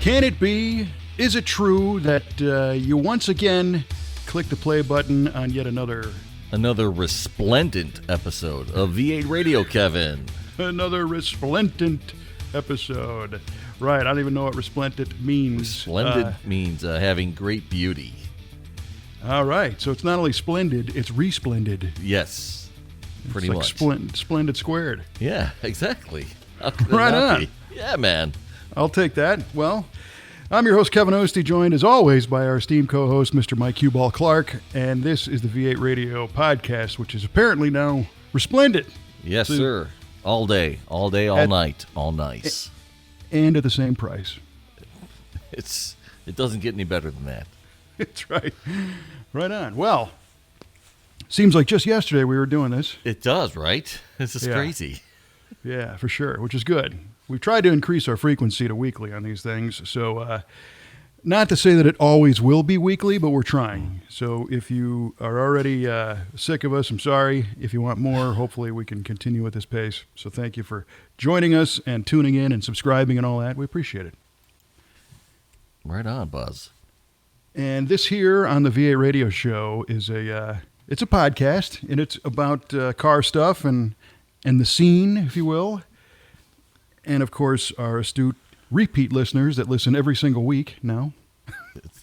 Can it be? Is it true that you once again clicked the play button on yet another resplendent episode of V8 Radio, Kevin? Another resplendent episode. Right, I don't even know what resplendent means. Resplendent means having great beauty. All right, so it's not only splendid, it's resplendid. Yes, pretty much. Splendid squared. Yeah, exactly. Right on. Yeah, man. I'll take that. Well, I'm your host, Kevin Oeste, joined as always by our esteemed co-host, Mr. Mike Clarke, and this is the V8 Radio podcast, which is apparently now resplendent. Yes, sir. All day, all night, all nice. And at the same price. It doesn't get any better than that. That's right. Right on. Well, seems like just yesterday we were doing this. It does, right? This is crazy. Yeah, for sure, which is good. We've tried to increase our frequency to weekly on these things, so not to say that it always will be weekly, but we're trying. So if you are already sick of us, I'm sorry. If you want more, hopefully we can continue at this pace. So thank you for joining us and tuning in and subscribing and all that. We appreciate it. Right on, Buzz. And this here on the V8 Radio Show is it's a podcast, and it's about car stuff and the scene, if you will. And, of course, our astute repeat listeners that listen every single week now.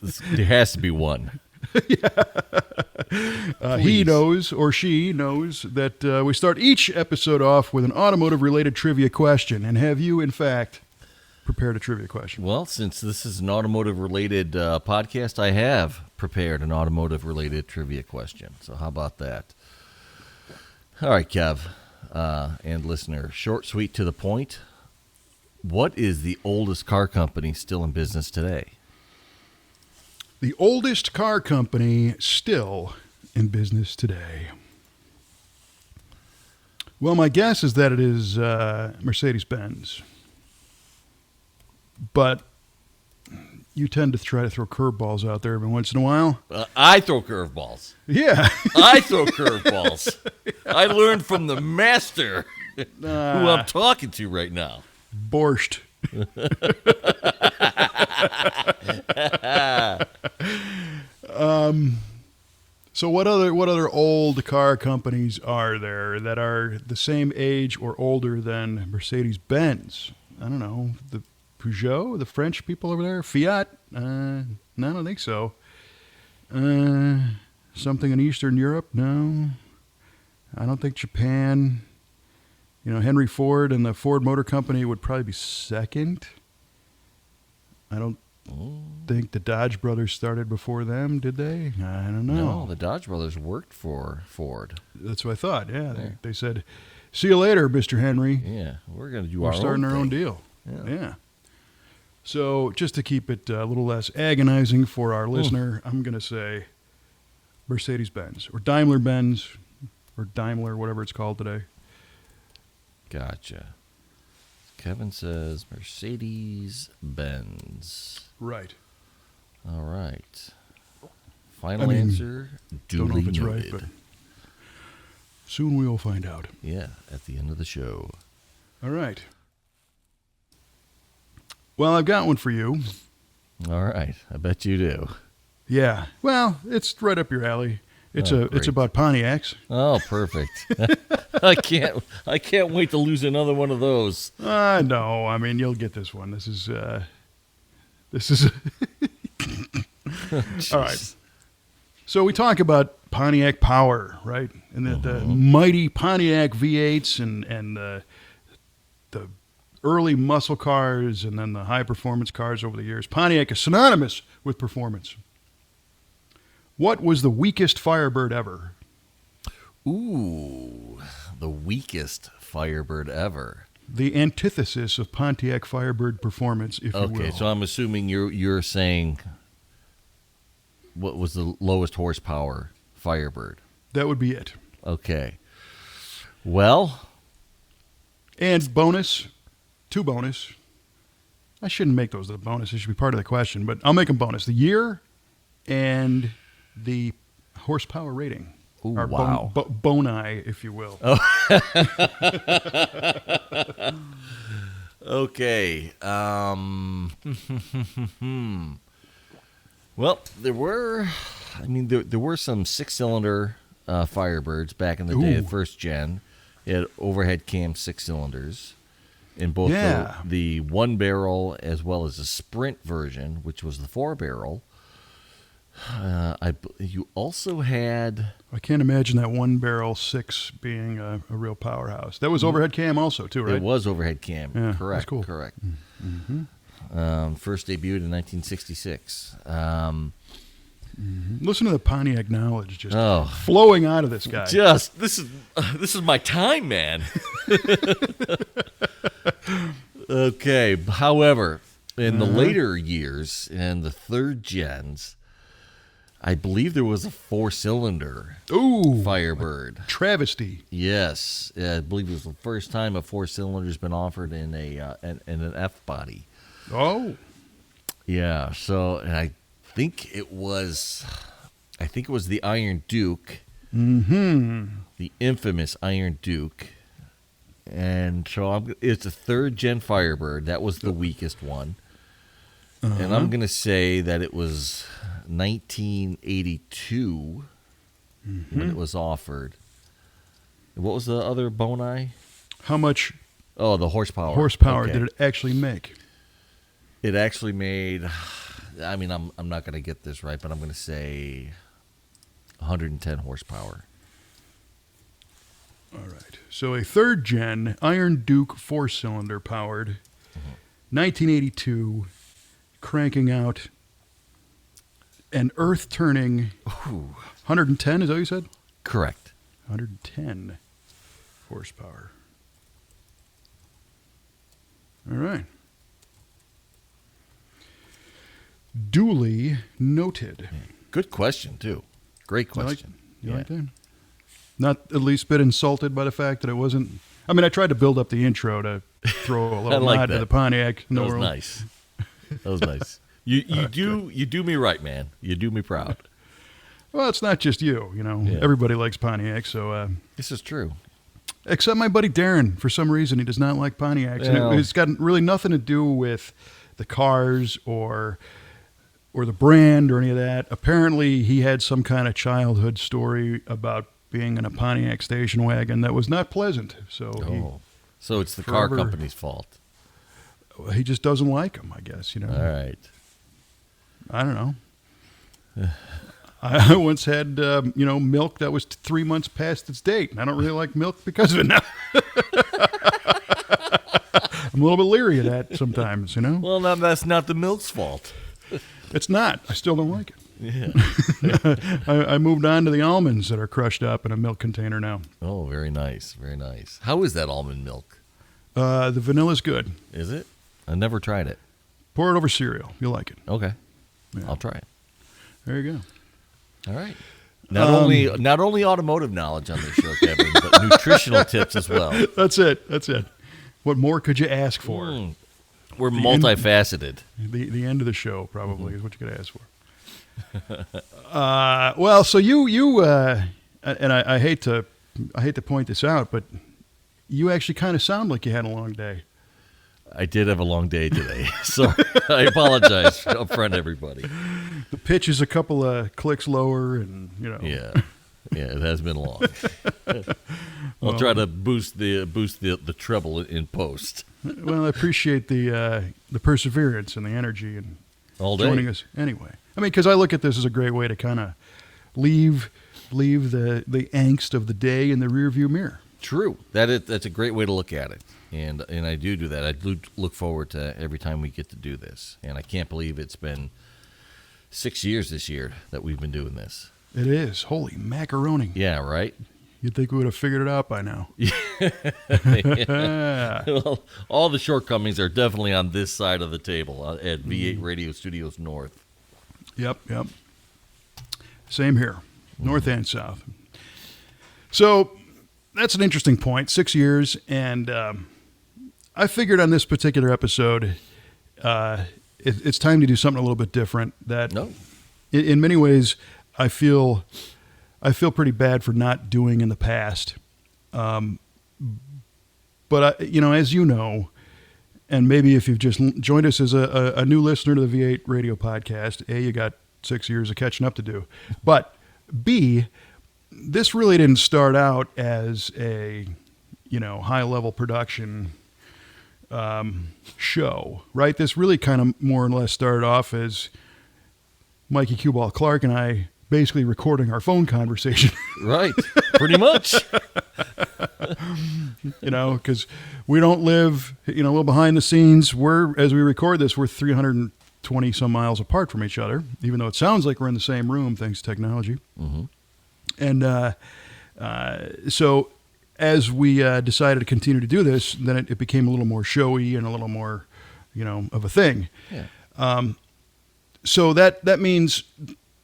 There has to be one. He knows, or she knows, that we start each episode off with an automotive-related trivia question. And have you, in fact, prepared a trivia question? Well, since this is an automotive-related podcast, I have prepared an automotive-related trivia question. So how about that? All right, Kev and listener, short, sweet, to the point. What is the oldest car company still in business today? The oldest car company still in business today. Well, my guess is that it is Mercedes-Benz. But you tend to try to throw curveballs out there every once in a while. I throw curveballs. Yeah. I throw curveballs. I learned from the master who I'm talking to right now. Borscht. So what other old car companies are there that are the same age or older than Mercedes-Benz? I don't know. The Peugeot, the French people over there? Fiat? No, I don't think so. Something in Eastern Europe? No. I don't think Japan. You know, Henry Ford and the Ford Motor Company would probably be second. I don't think the Dodge brothers started before them, did they? I don't know. No, the Dodge brothers worked for Ford. That's what I thought, yeah. They said, see you later, Mr. Henry. Yeah, we're going to do we're starting our own deal. Yeah. So just to keep it a little less agonizing for our listener, I'm going to say Mercedes-Benz or Daimler-Benz or Daimler, whatever it's called today. Gotcha. Kevin says Mercedes-Benz. Right. All right. Final answer, duly don't know if it's noted. right, but soon we will find out. Yeah, at the end of the show. All right. Well, I've got one for you. All right. I bet you do. Yeah. Well, it's right up your alley. It's about Pontiacs. Oh, perfect. I can't wait to lose another one of those. No, I mean, you'll get this one. This is all right. So we talk about Pontiac power, right? And the mighty Pontiac V8s and the early muscle cars and then the high performance cars over the years. Pontiac is synonymous with performance. What was the weakest Firebird ever? Ooh, the weakest Firebird ever. The antithesis of Pontiac Firebird performance, if you will. Okay, so I'm assuming you're saying what was the lowest horsepower Firebird? That would be it. Okay. Well. And bonus, two bonus. I shouldn't make those the bonus. It should be part of the question, but I'll make them bonus. The year and the horsepower rating. Ooh, or wow. Boni, if you will. Oh. Okay. Well, there were some 6-cylinder Firebirds back in the day, Ooh. the first gen. It had overhead cam 6 cylinders in both the 1-barrel as well as the Sprint version, which was the 4-barrel. You also had... I can't imagine that 1-barrel 6 being a real powerhouse. That was overhead cam also, too, right? It was overhead cam. Yeah, Correct. that's cool. Correct. Mm-hmm. First debuted in 1966. Listen to the Pontiac knowledge just Oh. flowing out of this guy. Just this is my time, man. Okay. However, in the later years, in the third gens, I believe there was a 4-cylinder Ooh, Firebird. travesty. Yes, I believe it was the first time a 4-cylinder has been offered in an F body. Oh, Yeah. So, and I think it was the Iron Duke, the infamous Iron Duke, and so it's a 3rd-gen Firebird. That was the weakest one, and I'm gonna say that it was 1982 when it was offered. What was the other bone eye? how much Oh, the horsepower. horsepower Okay. did it actually make? It actually made. I mean, I'm not going to get this right, but I'm going to say 110 horsepower. All right. So a 3rd-gen Iron Duke 4-cylinder powered, 1982, cranking out an earth-turning 110, is that what you said? Correct. 110 horsepower. All right. Duly noted. Good question, too. Great You like- question. You like that? Not at least bit insulted by the fact that it wasn't. I mean, I tried to build up the intro to throw a little like nod to that. the Pontiac. That was nice. That was nice. You do me right, man. You do me proud. Well, it's not just you. You know, Yeah. everybody likes Pontiac. So, This is true. except my buddy Darren, for some reason, he does not like Pontiacs, Well. and it's got really nothing to do with the cars or the brand or any of that. Apparently, he had some kind of childhood story about being in a Pontiac station wagon that was not pleasant. So So it's the car forever- company's fault. he just doesn't like them, I guess. You know. All right. I don't know. I once had, milk that was 3 months past its date, and I don't really like milk because of it now. I'm a little bit leery of that sometimes, you know. Well, now that's not the milk's fault. It's not. I still don't like it. Yeah. I moved on to the almonds that are crushed up in a milk container now. Oh, very nice. Very nice. How is that almond milk? The vanilla's good. Is it? I never tried it. Pour it over cereal. You'll like it. Okay. Yeah. I'll try it. There you go. All right. Not only automotive knowledge on this show, Kevin, but nutritional tips as well. That's it. What more could you ask for? We're multifaceted. The end of the show probably is what you could ask for. Well, so you and I hate to point this out, but you actually kind of sound like you had a long day. I did have a long day today, so I apologize up front, everybody. The pitch is a couple of clicks lower, and Yeah, it has been long. I'll try to boost the treble in post. Well, I appreciate the perseverance and the energy and All day. joining us anyway. I mean, because I look at this as a great way to kind of leave the angst of the day in the rearview mirror. True. That's a great way to look at it, and I do that. I do look forward to every time we get to do this, and I can't believe it's been 6 years this year that we've been doing this. It is. Holy macaroni. Yeah, right? You'd think we would have figured it out by now. Well, all the shortcomings are definitely on this side of the table at V8 Radio Studios North. Yep. Same here, north and south. So that's an interesting point. 6 years, and I figured on this particular episode, it's time to do something a little bit different. That in many ways, I feel pretty bad for not doing in the past. But as you know, And maybe if you've just joined us as a new listener to the V8 radio podcast, A, you got 6 years of catching up to do. But B, this really didn't start out as a, high-level production show, right? This really kind of more or less started off as Mikey Q-Ball Clarke and I basically recording our phone conversation. Right. Pretty much. Because we don't live, a little behind the scenes. As we record this, we're 320 some miles apart from each other, even though it sounds like we're in the same room thanks to technology. Mm-hmm. And so as we decided to continue to do this, then it became a little more showy and a little more, of a thing. Yeah. So that means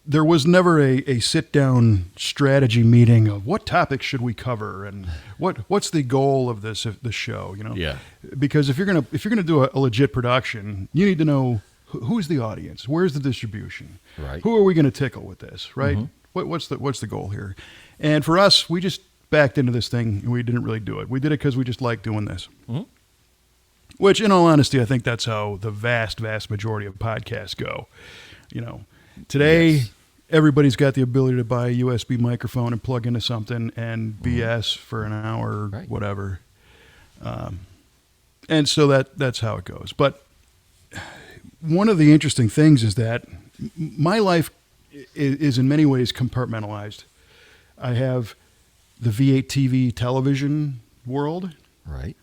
there was never a sit-down strategy meeting of what topics should we cover and what's the goal of this show, Yeah. Because if you're gonna do a legit production, you need to know who's the audience, where's the distribution, Right. who are we going to tickle with this, right? Mm-hmm. What's the goal here? And for us, we just backed into this thing and we didn't really do it. We did it because we just liked doing this. Mm-hmm. Which, in all honesty, I think that's how the vast majority of podcasts go. Today, Yes. everybody's got the ability to buy a USB microphone and plug into something and BS for an hour, Right. whatever. And so that's how it goes. But one of the interesting things is that my life is in many ways compartmentalized. I have the V8 TV television world. Right.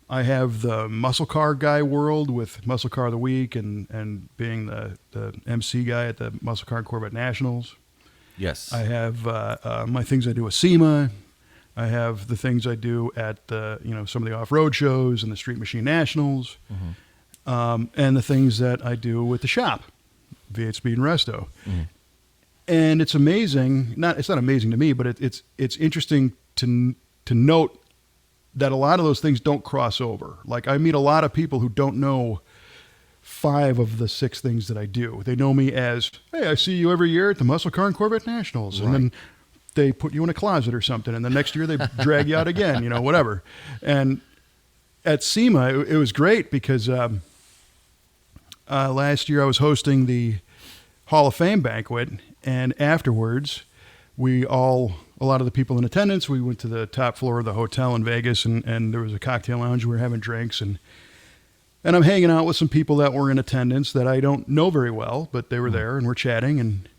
I have the muscle car guy world with Muscle Car of the Week and being the MC guy at the Muscle Car and Corvette Nationals. Yes. I have my things I do with SEMA. I have the things I do at the some of the off-road shows and the Street Machine Nationals, and the things that I do with the shop, V8 Speed and Resto. Mm-hmm. And it's amazing. It's not amazing to me, but it's interesting to note that a lot of those things don't cross over. Like I meet a lot of people who don't know 5 of the 6 things that I do. They know me as, hey, I see you every year at the Muscle Car and Corvette Nationals. Right. And then they put you in a closet or something. And the next year they drag you out again, whatever. And at SEMA, it was great because last year I was hosting the Hall of Fame banquet. And afterwards, a lot of the people in attendance, we went to the top floor of the hotel in Vegas and there was a cocktail lounge. We were having drinks and I'm hanging out with some people that were in attendance that I don't know very well, but they were there and we're chatting and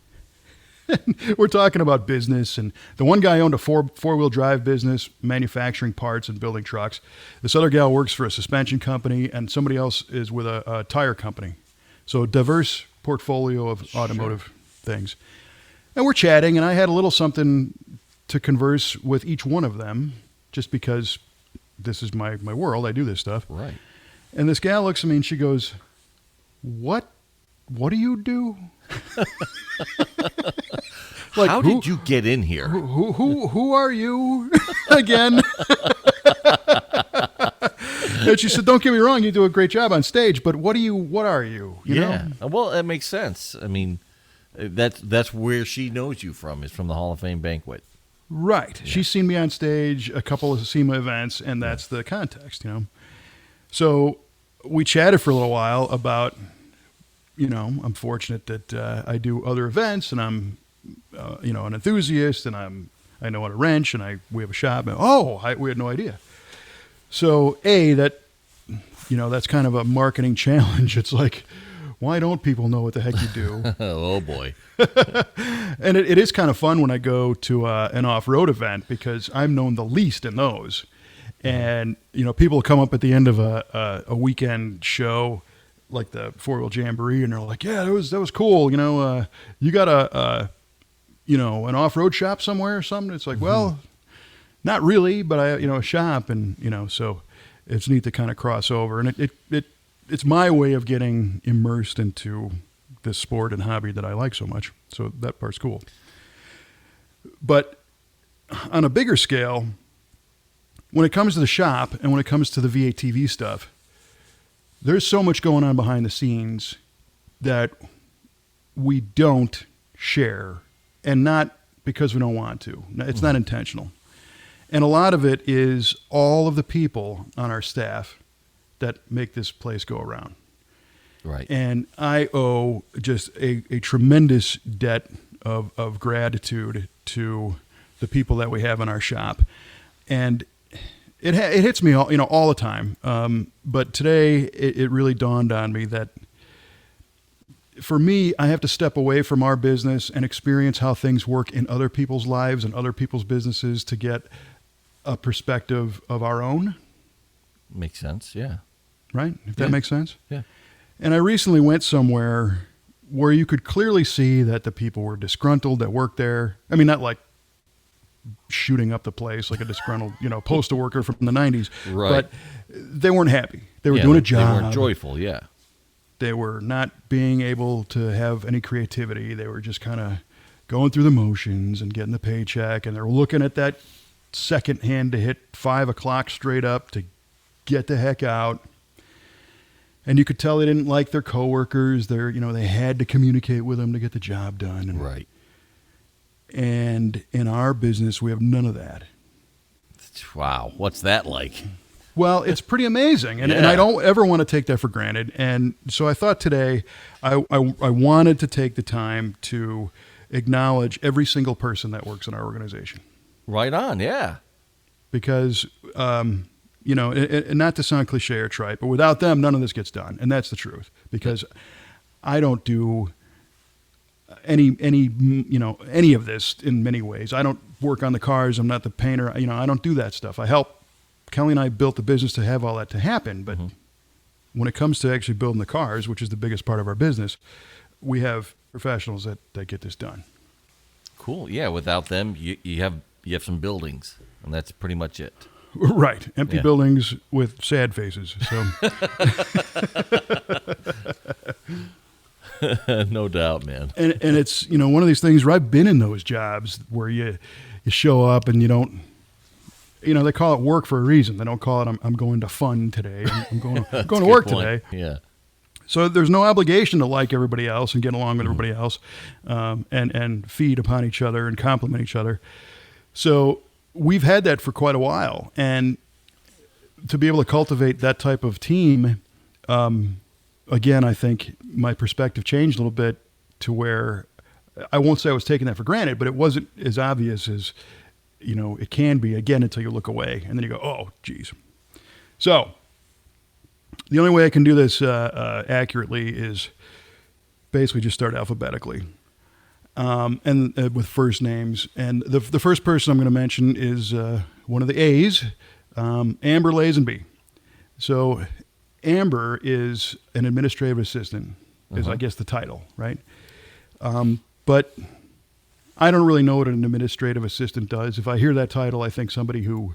we're talking about business. And the one guy owned a four-wheel drive business, manufacturing parts and building trucks. This other gal works for a suspension company and somebody else is with a tire company. So a diverse portfolio of automotive things. And we're chatting and I had a little something to converse with each one of them just because this is my world. I do this stuff. Right. And this gal looks at me and she goes, what do you do? Like, how did you get in here? Who are you again? And she said, don't get me wrong, you do a great job on stage, but what are you? You know? Well, that makes sense. I mean, that's where she knows you from, is from the Hall of Fame banquet. Right. Yeah. She's seen me on stage, a couple of SEMA events, and that's the context, So we chatted for a little while about, I'm fortunate that I do other events and I'm, an enthusiast and I know how to wrench and we have a shop. And, we had no idea. So that's kind of a marketing challenge. It's like, why don't people know what the heck you do? Oh boy. And it is kind of fun when I go to an off-road event because I'm known the least in those. And, people come up at the end of a weekend show like the four-wheel jamboree and they're like, yeah, that was cool. You got an off-road shop somewhere or something? It's like, well, not really, but a shop. And, so it's neat to kind of cross over. And it's my way of getting immersed into this sport and hobby that I like so much. So that part's cool. But on a bigger scale, when it comes to the shop and when it comes to the V8 TV stuff, there's so much going on behind the scenes that we don't share, and not because we don't want to. It's not intentional. And a lot of it is all of the people on our staff that make this place go around. Right. And I owe just a tremendous debt of gratitude to the people that we have in our shop. And it hits me all the time. But today it really dawned on me that for me, I have to step away from our business and experience how things work in other people's lives and other people's businesses to get a perspective of our own. Makes sense. Yeah. Right? If that makes sense? Yeah. And I recently went somewhere where you could clearly see that the people were disgruntled that worked there. I mean, not like shooting up the place like a disgruntled, postal worker from the 90s. Right. But they weren't happy. They were doing a job. They weren't joyful, yeah. They were not being able to have any creativity. They were just kind of going through the motions and getting the paycheck. And they're looking at that second hand to hit 5 o'clock straight up to get the heck out. And you could tell they didn't like their coworkers. They had to communicate with them to get the job done. Right. And in our business, we have none of that. Wow. What's that like? Well, it's pretty amazing. And I don't ever want to take that for granted. And so I thought today I wanted to take the time to acknowledge every single person that works in our organization. Right on, yeah. Because, and not to sound cliche or trite, but without them, none of this gets done. And that's the truth. Because I don't do any of this in many ways. I don't work on the cars. I'm not the painter. I don't do that stuff. I help. Kelly and I built the business to have all that to happen. But when it comes to actually building the cars, which is the biggest part of our business, we have professionals that get this done. Cool. Yeah. Without them, you have some buildings, and that's pretty much it. Right. Empty buildings with sad faces. So. No doubt, man. And it's, one of these things where I've been in those jobs where you show up and you don't, they call it work for a reason. They don't call it, I'm going to fun today. I'm going to work today. Yeah. So there's no obligation to like everybody else and get along with everybody else, and feed upon each other and compliment each other. So we've had that for quite a while. And to be able to cultivate that type of team, again, I think my perspective changed a little bit to where I won't say I was taking that for granted, but it wasn't as obvious as, it can be, again, until you look away and then you go, oh, geez. So the only way I can do this accurately is basically just start alphabetically and with first names. And the first person I'm going to mention is one of the A's, Amber Lazenby. So Amber is an administrative assistant, is I guess the title, right? But I don't really know what an administrative assistant does. If I hear that title, I think somebody who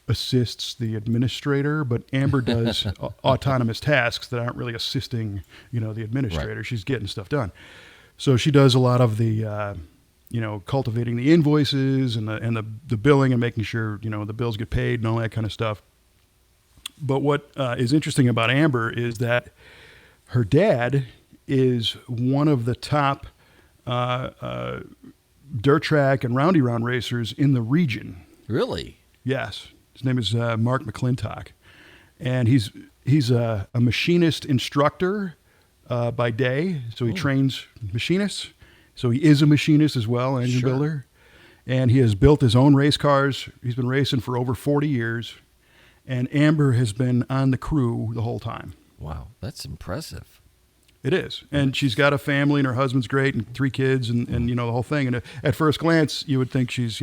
assists the administrator, but Amber does autonomous tasks that aren't really assisting, the administrator. Right. She's getting stuff done. So she does a lot of the, cultivating the invoices and the billing and making sure, the bills get paid and all that kind of stuff. But what is interesting about Amber is that her dad is one of the top dirt track and roundy round racers in the region. Really? Yes. His name is Mike Bess. And he's a machinist instructor by day. So he trains machinists. So he is a machinist as well, an engine builder. And he has built his own race cars. He's been racing for over 40 years. And Amber has been on the crew the whole time. Wow, that's impressive. It is. And she's got a family, and her husband's great, and 3 kids, and the whole thing. And at first glance, you would think she's,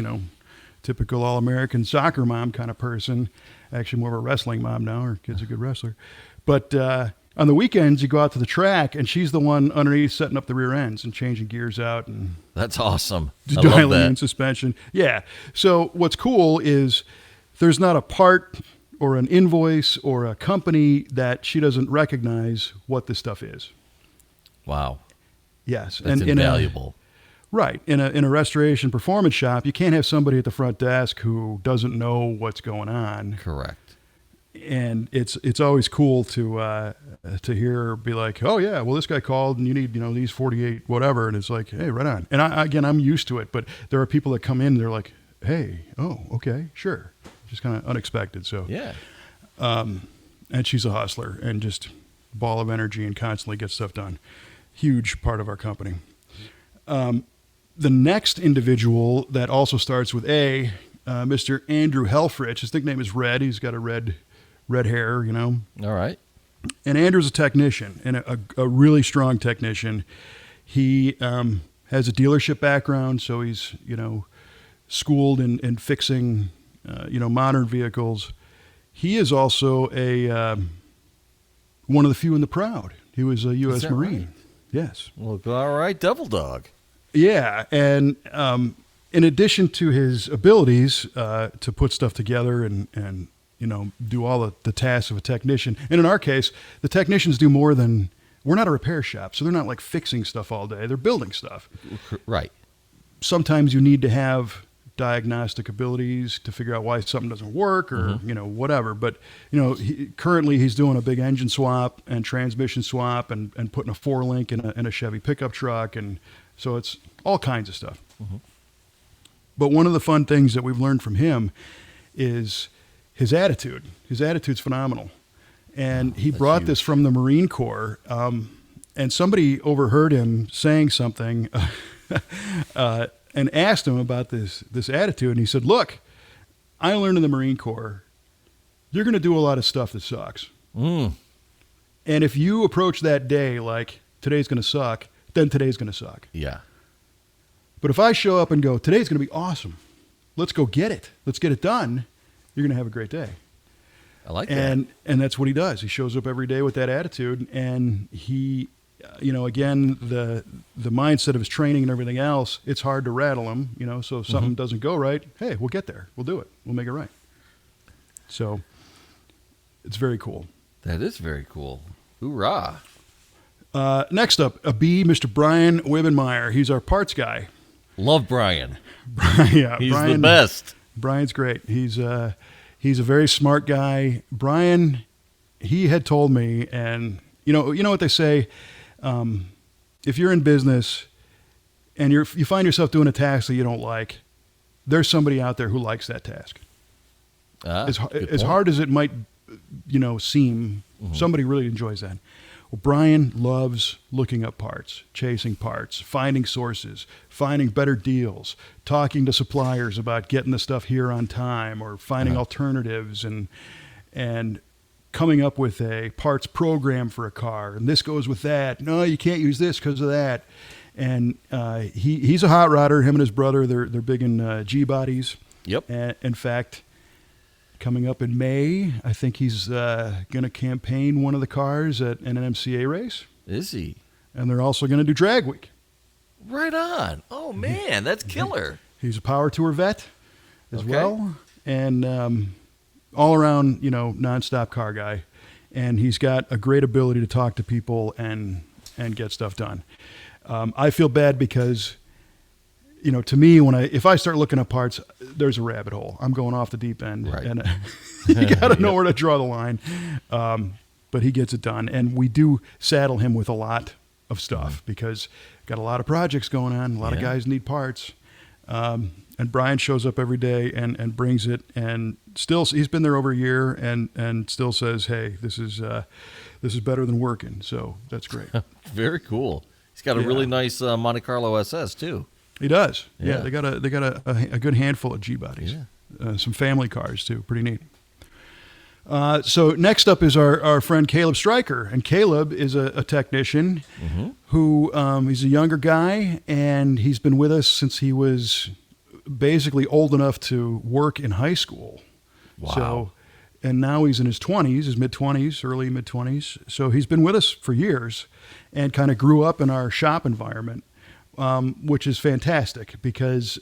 typical all-American soccer mom kind of person. Actually, more of a wrestling mom now. Her kid's a good wrestler. But on the weekends, you go out to the track, and she's the one underneath setting up the rear ends and changing gears out. And that's awesome. Dialing in suspension. Yeah. So what's cool is there's not a part or an invoice or a company that she doesn't recognize what this stuff is. Wow. Yes. That's invaluable. Right. In a restoration performance shop, you can't have somebody at the front desk who doesn't know what's going on. Correct. And it's always cool to hear her be like, oh yeah, well this guy called and you need, these 48 whatever. And it's like, hey, right on. And I'm used to it, but there are people that come in and they're like, hey, oh, okay, sure. Just kind of unexpected. So yeah. And she's a hustler and just ball of energy and constantly gets stuff done. Huge part of our company. The next individual that also starts with A, Mr. Andrew Helfrich. His nickname is Red. He's got a red hair, you know. All right. And Andrew's a technician, and a really strong technician. He has a dealership background, so he's, you know, schooled in fixing, you know, modern vehicles. He is also one of the few in the Proud. He was a U.S. Marine. Right? Yes. Well, all right, Devil Dog. Yeah, and in addition to his abilities to put stuff together and you know, do all the tasks of a technician. And in our case, the technicians do more than, we're not a repair shop, so they're not like fixing stuff all day. They're building stuff. Right. Sometimes you need to have diagnostic abilities to figure out why something doesn't work or, you know, whatever. But, you know, currently he's doing a big engine swap and transmission swap and putting a 4-link in a Chevy pickup truck. And so it's all kinds of stuff. But one of the fun things that we've learned from him is his attitude. His attitude's phenomenal. And he brought this from the Marine Corps. And somebody overheard him saying something and asked him about this attitude. And he said, look, I learned in the Marine Corps, you're going to do a lot of stuff that sucks. And if you approach that day like today's going to suck, then today's going to suck. Yeah. But if I show up and go, today's going to be awesome. Let's go get it. Let's get it done. You're going to have a great day. I like that. And that's what he does. He shows up every day with that attitude. And he, you know, again, the mindset of his training and everything else, it's hard to rattle him, you know, so if something doesn't go right, hey, we'll get there. We'll do it. We'll make it right. So it's very cool. That is very cool. Hoorah. Next up, a B, Mr. Brian Webenmire. He's our parts guy. Love Brian. Yeah, he's the best. Brian's great. He's a very smart guy. Brian, he had told me, and you know what they say, if you're in business and you find yourself doing a task that you don't like, there's somebody out there who likes that task. As hard as it might, you know, seem, somebody really enjoys that. Well, Brian loves looking up parts, chasing parts, finding sources, finding better deals, talking to suppliers about getting the stuff here on time or finding alternatives and coming up with a parts program for a car. And this goes with that. No, you can't use this because of that. And he's a hot rodder. Him and his brother, they're big in G-bodies. Yep. And in fact, coming up in May, I think he's going to campaign one of the cars at an MCA race. Is he? And they're also going to do drag week. Right on. Oh, man, that's killer. He's a power tour vet as well. And all around, you know, nonstop car guy. And he's got a great ability to talk to people and get stuff done. I feel bad because, you know, to me, if I start looking up parts, there's a rabbit hole. I'm going off the deep end. Right. And you got to know where to draw the line. But he gets it done. And we do saddle him with a lot of stuff because got a lot of projects going on. A lot of guys need parts. And Brian shows up every day and brings it. And still, he's been there over a year and still says, hey, this is better than working. So that's great. Very cool. He's got a really nice Monte Carlo SS too. He does. Yeah, they got a good handful of G bodies. Yeah. Some family cars too. Pretty neat. So next up is our friend Caleb Stryker, and Caleb is a technician who he's a younger guy, and he's been with us since he was basically old enough to work in high school. Wow. So, and now he's in his 20s, his mid-20s, early mid-20s. So he's been with us for years and kind of grew up in our shop environment, which is fantastic because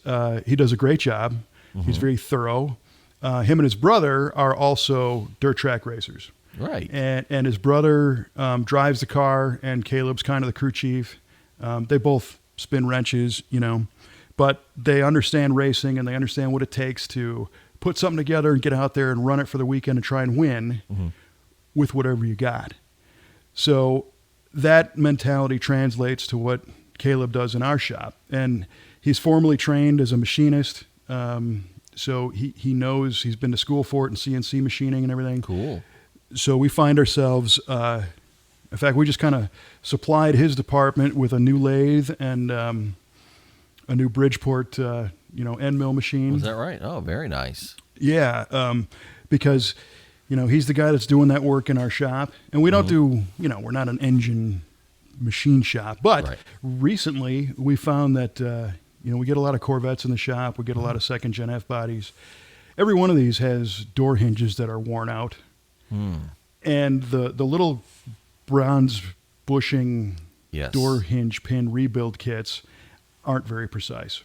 he does a great job. He's very thorough. Him and his brother are also dirt track racers. Right. And his brother drives the car, and Caleb's kind of the crew chief. They both spin wrenches, you know, but they understand racing and they understand what it takes to put something together and get out there and run it for the weekend and try and win with whatever you got. So that mentality translates to what Caleb does in our shop. And he's formally trained as a machinist. So he knows, he's been to school for it and CNC machining and everything. Cool. So we find ourselves, in fact, we just kind of supplied his department with a new lathe and a new Bridgeport, end mill machine. Was that right? Oh, very nice. Yeah, because, he's the guy that's doing that work in our shop. And we don't do, we're not an engine machine shop. But recently we found that, we get a lot of Corvettes in the shop. We get a lot of second-gen F-bodies. Every one of these has door hinges that are worn out. And the little bronze bushing door hinge pin rebuild kits aren't very precise.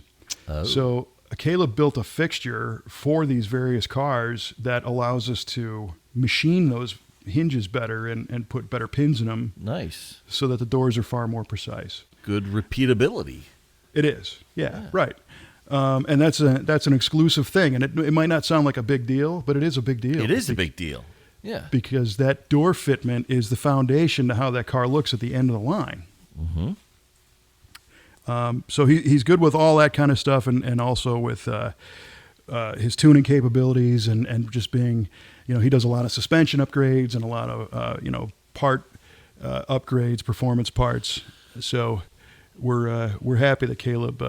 Oh. So Caleb built a fixture for these various cars that allows us to machine those hinges better and put better pins in them. Nice. So that the doors are far more precise. Good repeatability. It is. Yeah. Right. And that's an exclusive thing. And it might not sound like a big deal, but it is a big deal. It is a big deal. Yeah. Because that door fitment is the foundation to how that car looks at the end of the line. So he's good with all that kind of stuff, and also with his tuning capabilities and just being, he does a lot of suspension upgrades and a lot of part upgrades, performance parts. So we're happy that Caleb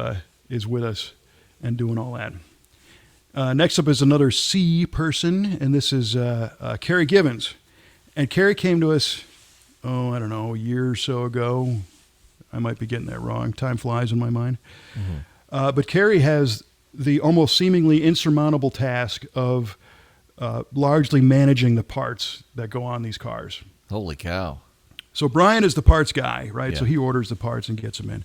is with us and doing all that. Next up is another C person, and this is Carrie Gibbons. And Carrie came to us, a year or so ago. I might be getting that wrong. Time flies in my mind. But Carrie has the almost seemingly insurmountable task of largely managing the parts that go on these cars. Holy cow. So Brian is the parts guy, right? Yeah. So he orders the parts and gets them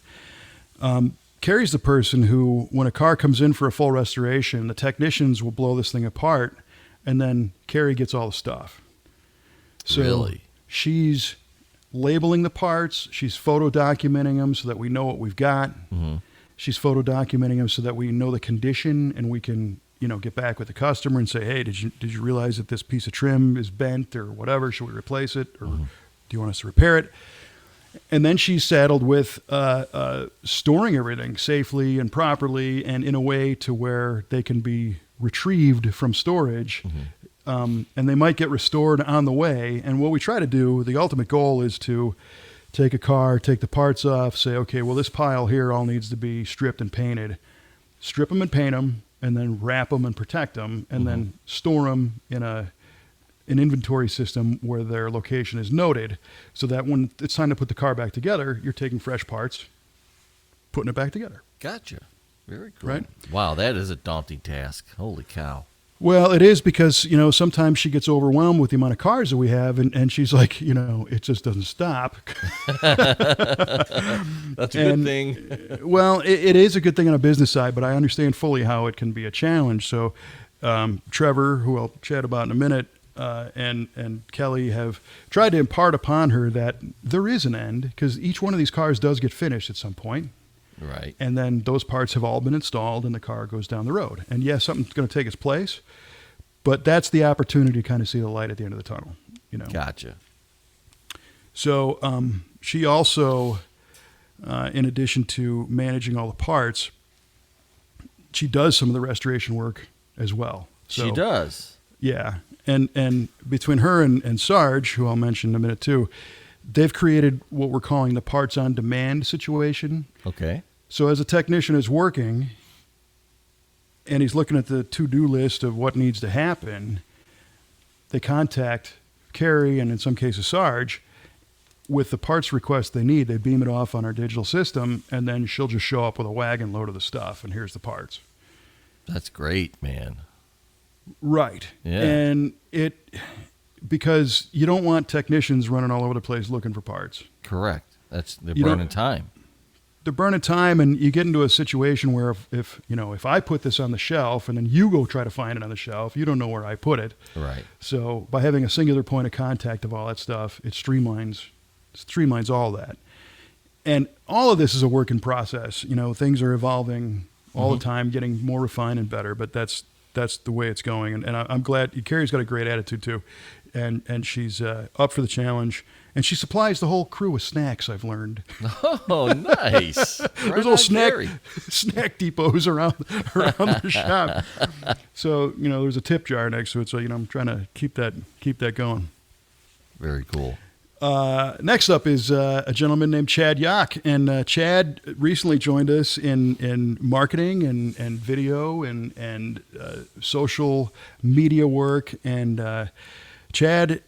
in. Carrie's the person who, when a car comes in for a full restoration, the technicians will blow this thing apart, and then Carrie gets all the stuff. So Really? She's labeling the parts. She's photo documenting them so that we know what we've got. She's photo documenting them so that we know the condition, and we can, get back with the customer and say, hey, did you realize that this piece of trim is bent or whatever? Should we replace it, or do you want us to repair it? And then she's saddled with storing everything safely and properly and in a way to where they can be retrieved from storage. And they might get restored on the way. And what we try to do, the ultimate goal is to take a car, take the parts off, say, okay, well, this pile here all needs to be stripped and painted. Strip them and paint them, and then wrap them and protect them, and then store them in an inventory system where their location is noted, so that when it's time to put the car back together, you're taking fresh parts, putting it back together. Gotcha. Very cool. Right? Wow, that is a daunting task. Holy cow. Well, it is because, sometimes she gets overwhelmed with the amount of cars that we have, and she's like, it just doesn't stop. That's a good thing. Well, it is a good thing on a business side, but I understand fully how it can be a challenge. So Trevor, who I'll chat about in a minute, and Kelly have tried to impart upon her that there is an end, because each one of these cars does get finished at some point. Right. And then those parts have all been installed and the car goes down the road. And yes, something's going to take its place, but that's the opportunity to kind of see the light at the end of the tunnel. Gotcha. So she also, in addition to managing all the parts, she does some of the restoration work as well. So, she does. Yeah. And between her and Sarge, who I'll mention in a minute too, they've created what we're calling the parts on demand situation. Okay. So as a technician is working and he's looking at the to-do list of what needs to happen, they contact Carrie, and in some cases Sarge, with the parts request they need. They beam it off on our digital system, and then she'll just show up with a wagon load of the stuff, and here's the parts. That's great, man. Right. Yeah. And because you don't want technicians running all over the place looking for parts. Correct. They're burning time. They're burning time, and you get into a situation where if I put this on the shelf and then you go try to find it on the shelf, you don't know where I put it. Right. So by having a singular point of contact of all that stuff, it streamlines all that. And all of this is a work in process. Things are evolving all the time, getting more refined and better, but that's the way it's going. And I'm glad Carrie's got a great attitude too. And she's up for the challenge. And she supplies the whole crew with snacks, I've learned. Oh, nice. There's little snack depots around the shop. So, there's a tip jar next to it. So, I'm trying to keep that going. Very cool. Next up is a gentleman named Chad Yock, and Chad recently joined us in marketing and video and social media work. And Chad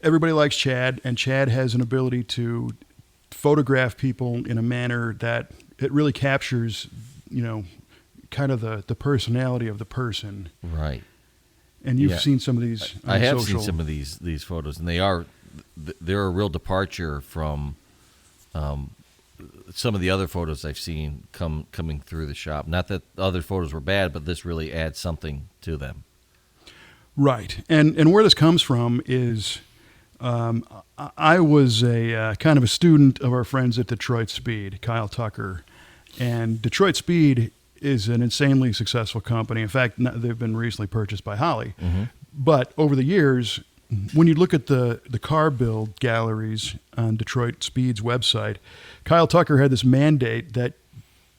everybody likes Chad, and Chad has an ability to photograph people in a manner that it really captures, kind of the personality of the person. Right. And you've seen some of these. I have seen some of these photos, and they're a real departure from some of the other photos I've seen coming through the shop. Not that the other photos were bad, but this really adds something to them. Right. And where this comes from is I was a kind of a student of our friends at Detroit Speed, Kyle Tucker. And Detroit Speed is an insanely successful company. In fact, they've been recently purchased by Holley. Mm-hmm. But over the years, when you look at the car build galleries on Detroit Speed's website, Kyle Tucker had this mandate that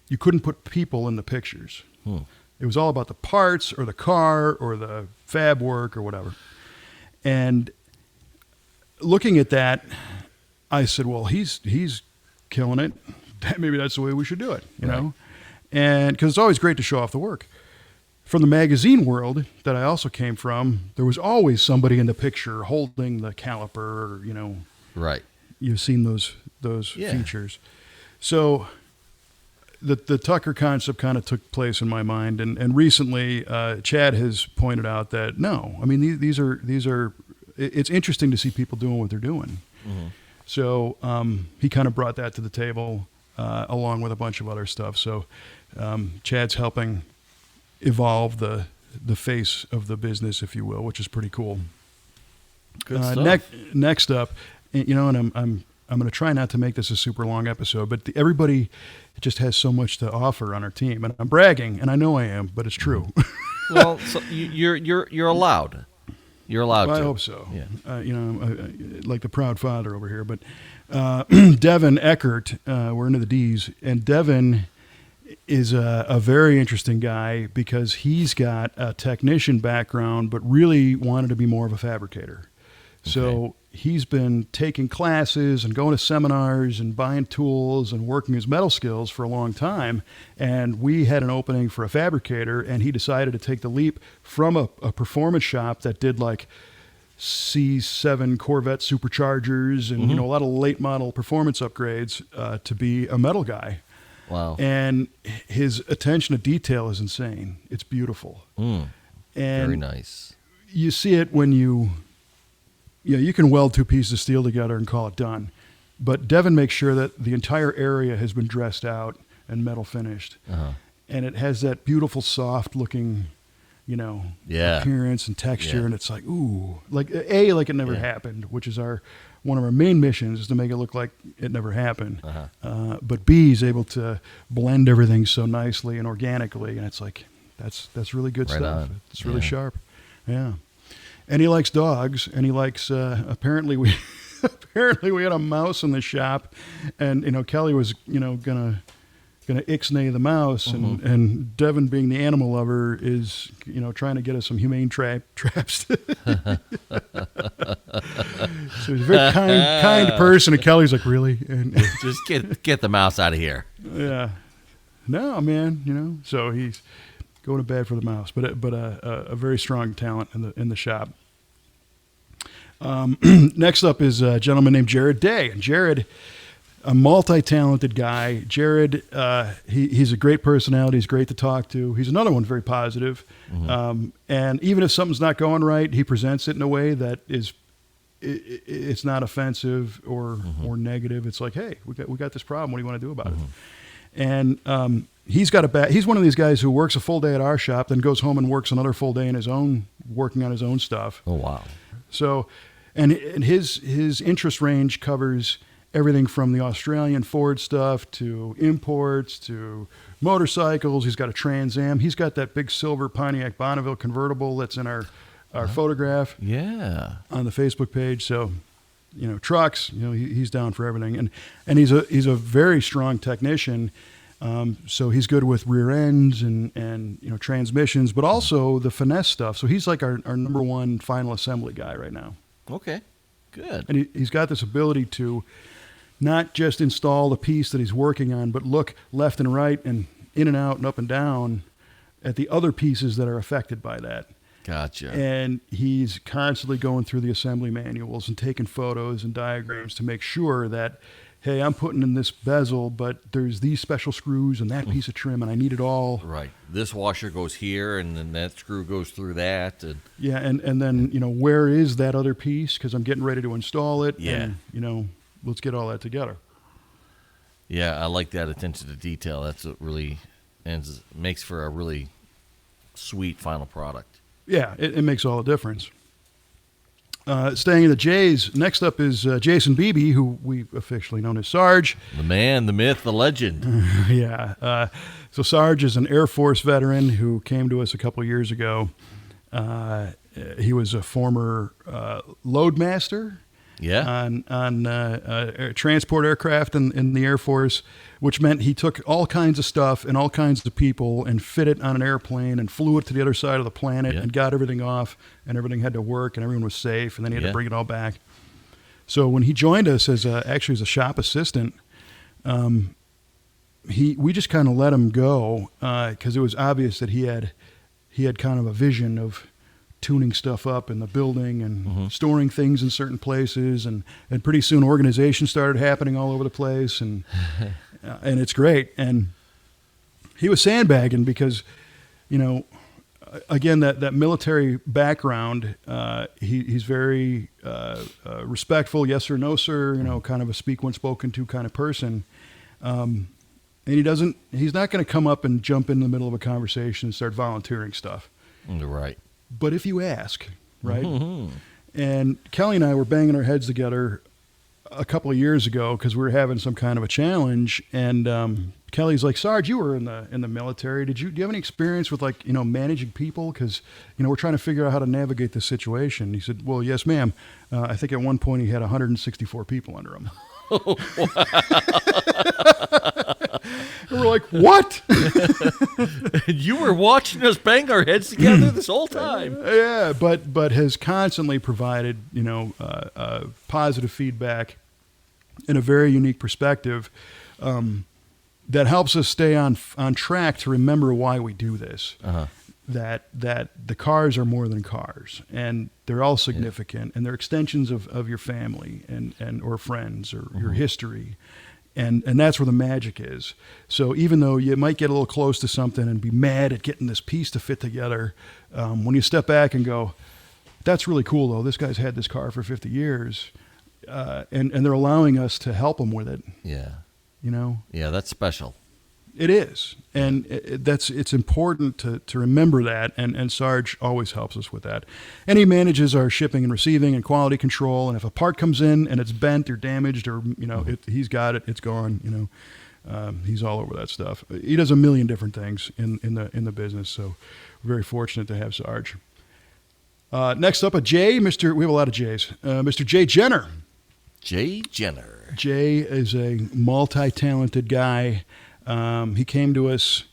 you couldn't put people in the pictures. It was all about the parts or the car or the fab work or whatever. And looking at that, I said, well, he's killing it. Maybe that's the way we should do it, you know? And because it's always great to show off the work. From the magazine world that I also came from, there was always somebody in the picture holding the caliper, or, Right. You've seen those features. So the Tucker concept kind of took place in my mind, and recently Chad has pointed out that no, I mean these are it's interesting to see people doing what they're doing. Mm-hmm. So he kind of brought that to the table along with a bunch of other stuff. So Chad's helping evolve the face of the business, if you will, which is pretty cool. Good stuff. Next up, and I'm going to try not to make this a super long episode, but everybody just has so much to offer on our team, and I'm bragging, and I know I am, but it's true. Well, so you're allowed. You're allowed to. I hope so. Yeah. Like the proud father over here. But Devin Eckert, we're into the D's, and Devin is a very interesting guy because he's got a technician background, but really wanted to be more of a fabricator. Okay. So he's been taking classes and going to seminars and buying tools and working his metal skills for a long time. And we had an opening for a fabricator, and he decided to take the leap from a performance shop that did like C7 Corvette superchargers and a lot of late model performance upgrades to be a metal guy. Wow. And his attention to detail is insane. It's beautiful. And very nice. You see it when you can weld two pieces of steel together and call it done. But Devin makes sure that the entire area has been dressed out and metal finished. Uh-huh. And it has that beautiful, soft looking, appearance and texture. Yeah. And it's like, ooh, like it never happened, which is one of our main missions, is to make it look like it never happened. Uh-huh. But B is able to blend everything so nicely and organically. And it's like, that's really good stuff. On. It's really sharp. Yeah. And he likes dogs, and he likes. Apparently, we had a mouse in the shop, and Kelly was gonna ixnay the mouse, and Devin, being the animal lover, is trying to get us some humane traps. So he's a very kind person, and Kelly's like, really? And just get the mouse out of here. Yeah, no, man, So he's going to bed for the mouse, but a very strong talent in the shop. Next up is a gentleman named Jared Day. And Jared, a multi-talented guy. Jared, he's a great personality. He's great to talk to. He's another one very positive. Mm-hmm. And even if something's not going right, he presents it in a way that it's not offensive or negative. It's like, hey, we got this problem. What do you want to do about it? And he's one of these guys who works a full day at our shop, then goes home and works another full day working on his own stuff. Oh, wow. So, and his interest range covers everything from the Australian Ford stuff to imports to motorcycles. He's got a Trans Am. He's got that big silver Pontiac Bonneville convertible that's in our photograph. Yeah. On the Facebook page. So, trucks. He's down for everything, and he's a very strong technician. So he's good with rear ends and transmissions, but also the finesse stuff. So he's like our number one final assembly guy right now. Okay. Good. And he's got this ability to not just install the piece that he's working on, but look left and right and in and out and up and down at the other pieces that are affected by that. Gotcha. And he's constantly going through the assembly manuals and taking photos and diagrams to make sure that, hey, I'm putting in this bezel, but there's these special screws and that piece of trim, and I need it all. Right. This washer goes here, and then that screw goes through that. And yeah, and then, where is that other piece? Because I'm getting ready to install it. Yeah. And, let's get all that together. Yeah, I like that attention to detail. That's what really makes for a really sweet final product. Yeah, it makes all the difference. Staying in the J's, next up is Jason Beebe, who we officially known as Sarge. The man, the myth, the legend. Yeah. So Sarge is an Air Force veteran who came to us a couple of years ago. He was a former loadmaster. Yeah. On transport aircraft in the Air Force, which meant he took all kinds of stuff and all kinds of people and fit it on an airplane and flew it to the other side of the planet and got everything off, and everything had to work and everyone was safe, and then he had to bring it all back. So when he joined us as a shop assistant, we just kind of let him go because it was obvious that he had kind of a vision of tuning stuff up in the building and storing things in certain places, and pretty soon organization started happening all over the place, and it's great. And he was sandbagging because, again, that military background, he's very respectful, yes or no, sir, kind of a speak when spoken to kind of person. And he's not going to come up and jump in the middle of a conversation and start volunteering stuff. Right. But if you ask, right? Mm-hmm. And Kelly and I were banging our heads together a couple of years ago because we were having some kind of a challenge. And Kelly's like, Sarge, you were in the military. Do you have any experience with managing people? Because we're trying to figure out how to navigate this situation. He said, well, yes, ma'am. I think at one point he had 164 people under him. Oh, and we're like, what? You were watching us bang our heads together this whole time. Yeah, but has constantly provided, positive feedback in a very unique perspective that helps us stay on track to remember why we do this. Uh-huh. That the cars are more than cars, and they're all significant, and they're extensions of your family and or friends or your history. And that's where the magic is. So even though you might get a little close to something and be mad at getting this piece to fit together, when you step back and go, that's really cool, though. This guy's had this car for 50 years, and they're allowing us to help him with it. Yeah. Yeah, that's special. It is. And it's important to remember that, and Sarge always helps us with that. And he manages our shipping and receiving and quality control, and if a part comes in and it's bent or damaged or, he's got it, it's gone, he's all over that stuff. He does a million different things in the business, so we're very fortunate to have Sarge. Next up, we have a lot of J's, Mr. Jay Jenner. Jay Jenner. Jay is a multi-talented guy. He came to us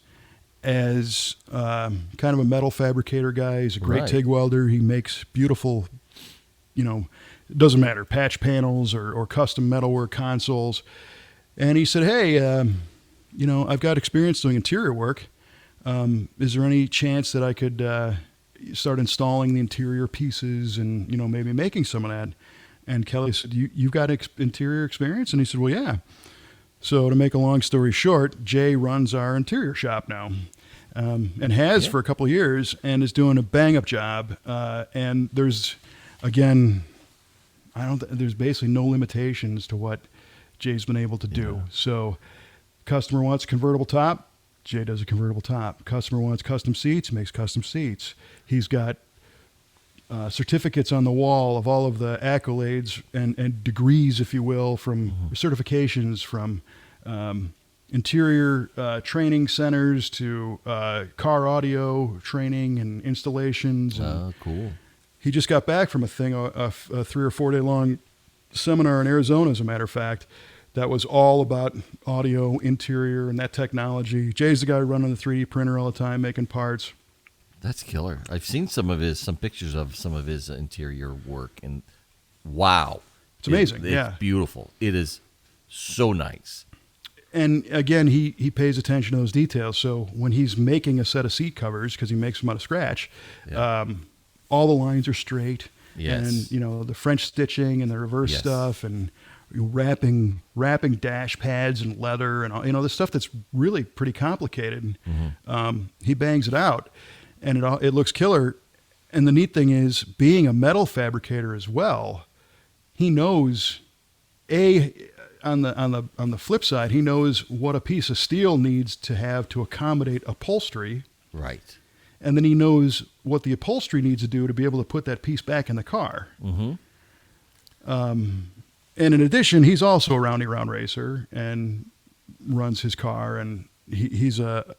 as kind of a metal fabricator guy. He's a great TIG welder. He makes beautiful, it doesn't matter, patch panels or custom metalwork consoles. And he said, hey, I've got experience doing interior work. Is there any chance that I could start installing the interior pieces and, maybe making some of that? And Kelly said, you've got interior experience? And he said, well, yeah. So to make a long story short, Jay runs our interior shop now, and has for a couple of years, and is doing a bang-up job. And there's basically no limitations to what Jay's been able to do. So customer wants a convertible top, Jay does a convertible top. Customer wants custom seats, makes custom seats. He's got certificates on the wall of all of the accolades and degrees, if you will, from certifications from interior training centers to car audio training and installations. Oh, cool. He just got back from a 3 or 4 day long seminar in Arizona, as a matter of fact, that was all about audio, interior, and that technology. Jay's the guy running the 3D printer all the time, making parts. That's killer. I've seen some pictures of some of his interior work, and wow. It's amazing. It's beautiful. It is so nice. And again, he pays attention to those details. So when he's making a set of seat covers, because he makes them out of scratch, all the lines are straight. Yes. And the French stitching and the reverse stuff, and wrapping dash pads and leather, and the stuff that's really pretty complicated. He bangs it out, and it looks killer. And the neat thing is, being a metal fabricator as well, he knows on the flip side, he knows what a piece of steel needs to have to accommodate upholstery. Right. And then he knows what the upholstery needs to do to be able to put that piece back in the car. And in addition, he's also a round racer and runs his car. And he's a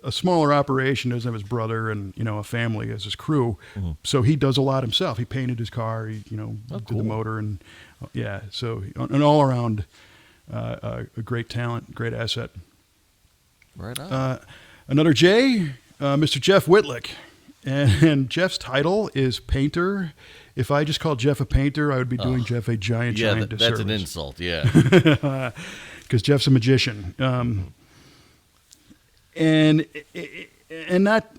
smaller operation. Doesn't have his brother and a family as his crew. So he does a lot himself. He painted his car. He did the motor and So an all around a great talent, great asset. Right on. Another J. Mr. Jeff Whitlick, and Jeff's title is painter. If I just called Jeff a painter, I would be doing Jeff a giant disservice. That's an insult, yeah. Because Jeff's a magician, and not,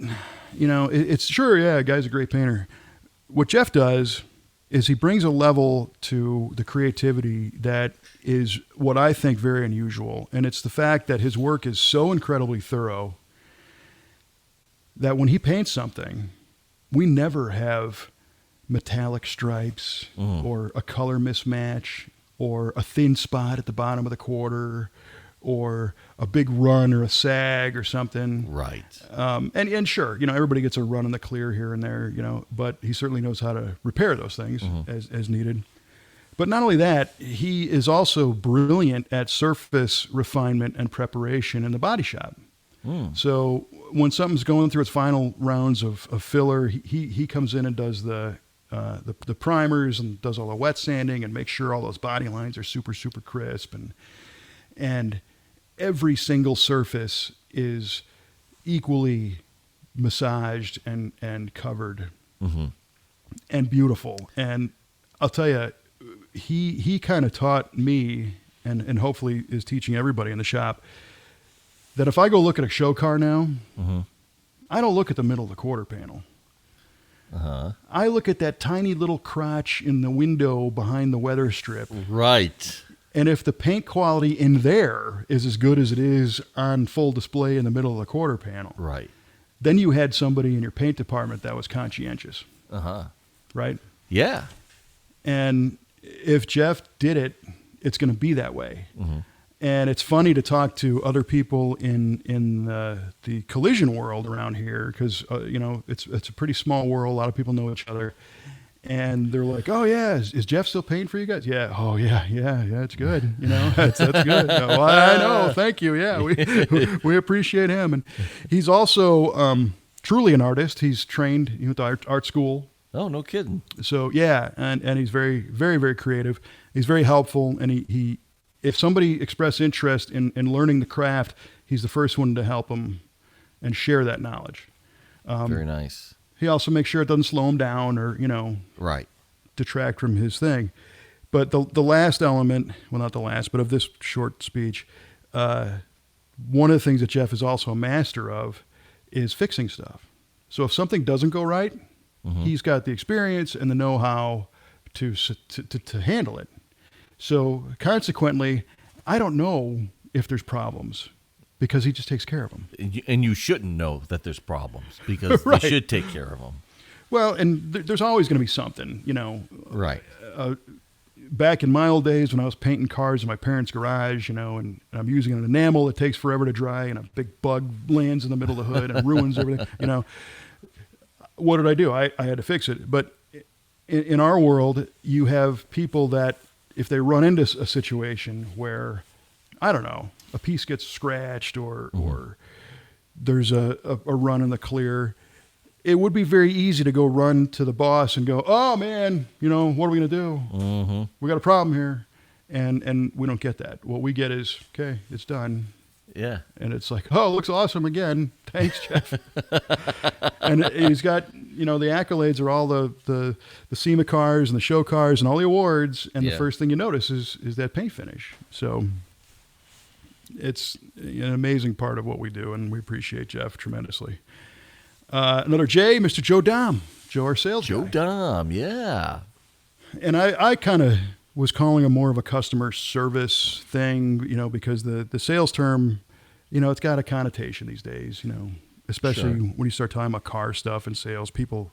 it's sure, a guy's a great painter. What Jeff does is he brings a level to the creativity that is what I think very unusual, and it's the fact that his work is so incredibly thorough that when he paints something, we never have metallic stripes or a color mismatch or a thin spot at the bottom of the quarter or a big run or a sag or something. Right. And sure, everybody gets a run in the clear here and there, but he certainly knows how to repair those things as needed. But not only that, he is also brilliant at surface refinement and preparation in the body shop. So when something's going through its final rounds of filler, he comes in and does the primers and does all the wet sanding and makes sure all those body lines are super, super crisp. And every single surface is equally massaged and covered and beautiful. And I'll tell you, he kind of taught me and hopefully is teaching everybody in the shop that if I go look at a show car now, I don't look at the middle of the quarter panel. I look at that tiny little crotch in the window behind the weather strip. Right. And if the paint quality in there is as good as it is on full display in the middle of the quarter panel, right, then you had somebody in your paint department that was conscientious. Right? Yeah. And if Jeff did it, it's going to be that way. And it's funny to talk to other people in the collision world around here because it's a pretty small world. A lot of people know each other, and they're like, "Oh yeah, is Jeff still painting for you guys?" Yeah. Oh yeah, it's good. That's good. Well, I know. Thank you. Yeah, we appreciate him, and he's also truly an artist. He's trained at the art school. Oh, no kidding. So yeah, and he's very, very, very creative. He's very helpful, and he if somebody expressed interest in learning the craft, he's the first one to help them and share that knowledge. Very nice. He also makes sure it doesn't slow him down or, right, detract from his thing. But the last element, well, not the last, but of this short speech, one of the things that Jeff is also a master of is fixing stuff. So if something doesn't go right, he's got the experience and the know-how to handle it. So consequently, I don't know if there's problems because he just takes care of them. And you shouldn't know that there's problems because right. They should take care of them. Well, and there's always going to be something, Right. Back in my old days when I was painting cars in my parents' garage, and I'm using an enamel that takes forever to dry and a big bug lands in the middle of the hood and ruins everything, What did I do? I had to fix it. But in our world, you have people that if they run into a situation where, I don't know, a piece gets scratched or there's a run in the clear, it would be very easy to go run to the boss and go, "Oh man, what are we going to do? We got a problem here." And we don't get that. What we get is, okay, it's done. Yeah. And it's like, oh, it looks awesome again. Thanks, Jeff. And he's got, the accolades are all the SEMA cars and the show cars and all the awards. And the first thing you notice is that paint finish. So it's an amazing part of what we do, and we appreciate Jeff tremendously. Another J, Mr. Joe Dom. Joe, our sales guy. Joe Dom, yeah. And I kind of was calling him more of a customer service thing, because the sales term, it's got a connotation these days, especially when you start talking about car stuff and sales. People,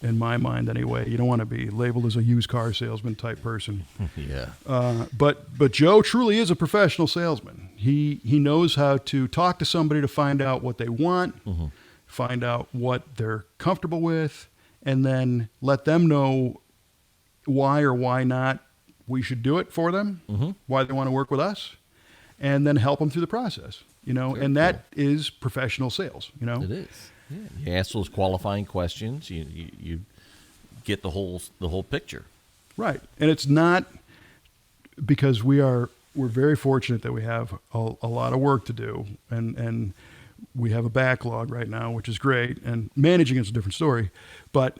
in my mind anyway, you don't want to be labeled as a used car salesman type person. Yeah. But Joe truly is a professional salesman. He knows how to talk to somebody to find out what they want, find out what they're comfortable with, and then let them know why or why not we should do it for them, why they want to work with us, and then help them through the process, and that is professional sales, It is. Yeah. You ask those qualifying questions, you get the whole picture. Right. And it's not because we're very fortunate that we have a lot of work to do, and we have a backlog right now, which is great, and managing is a different story. But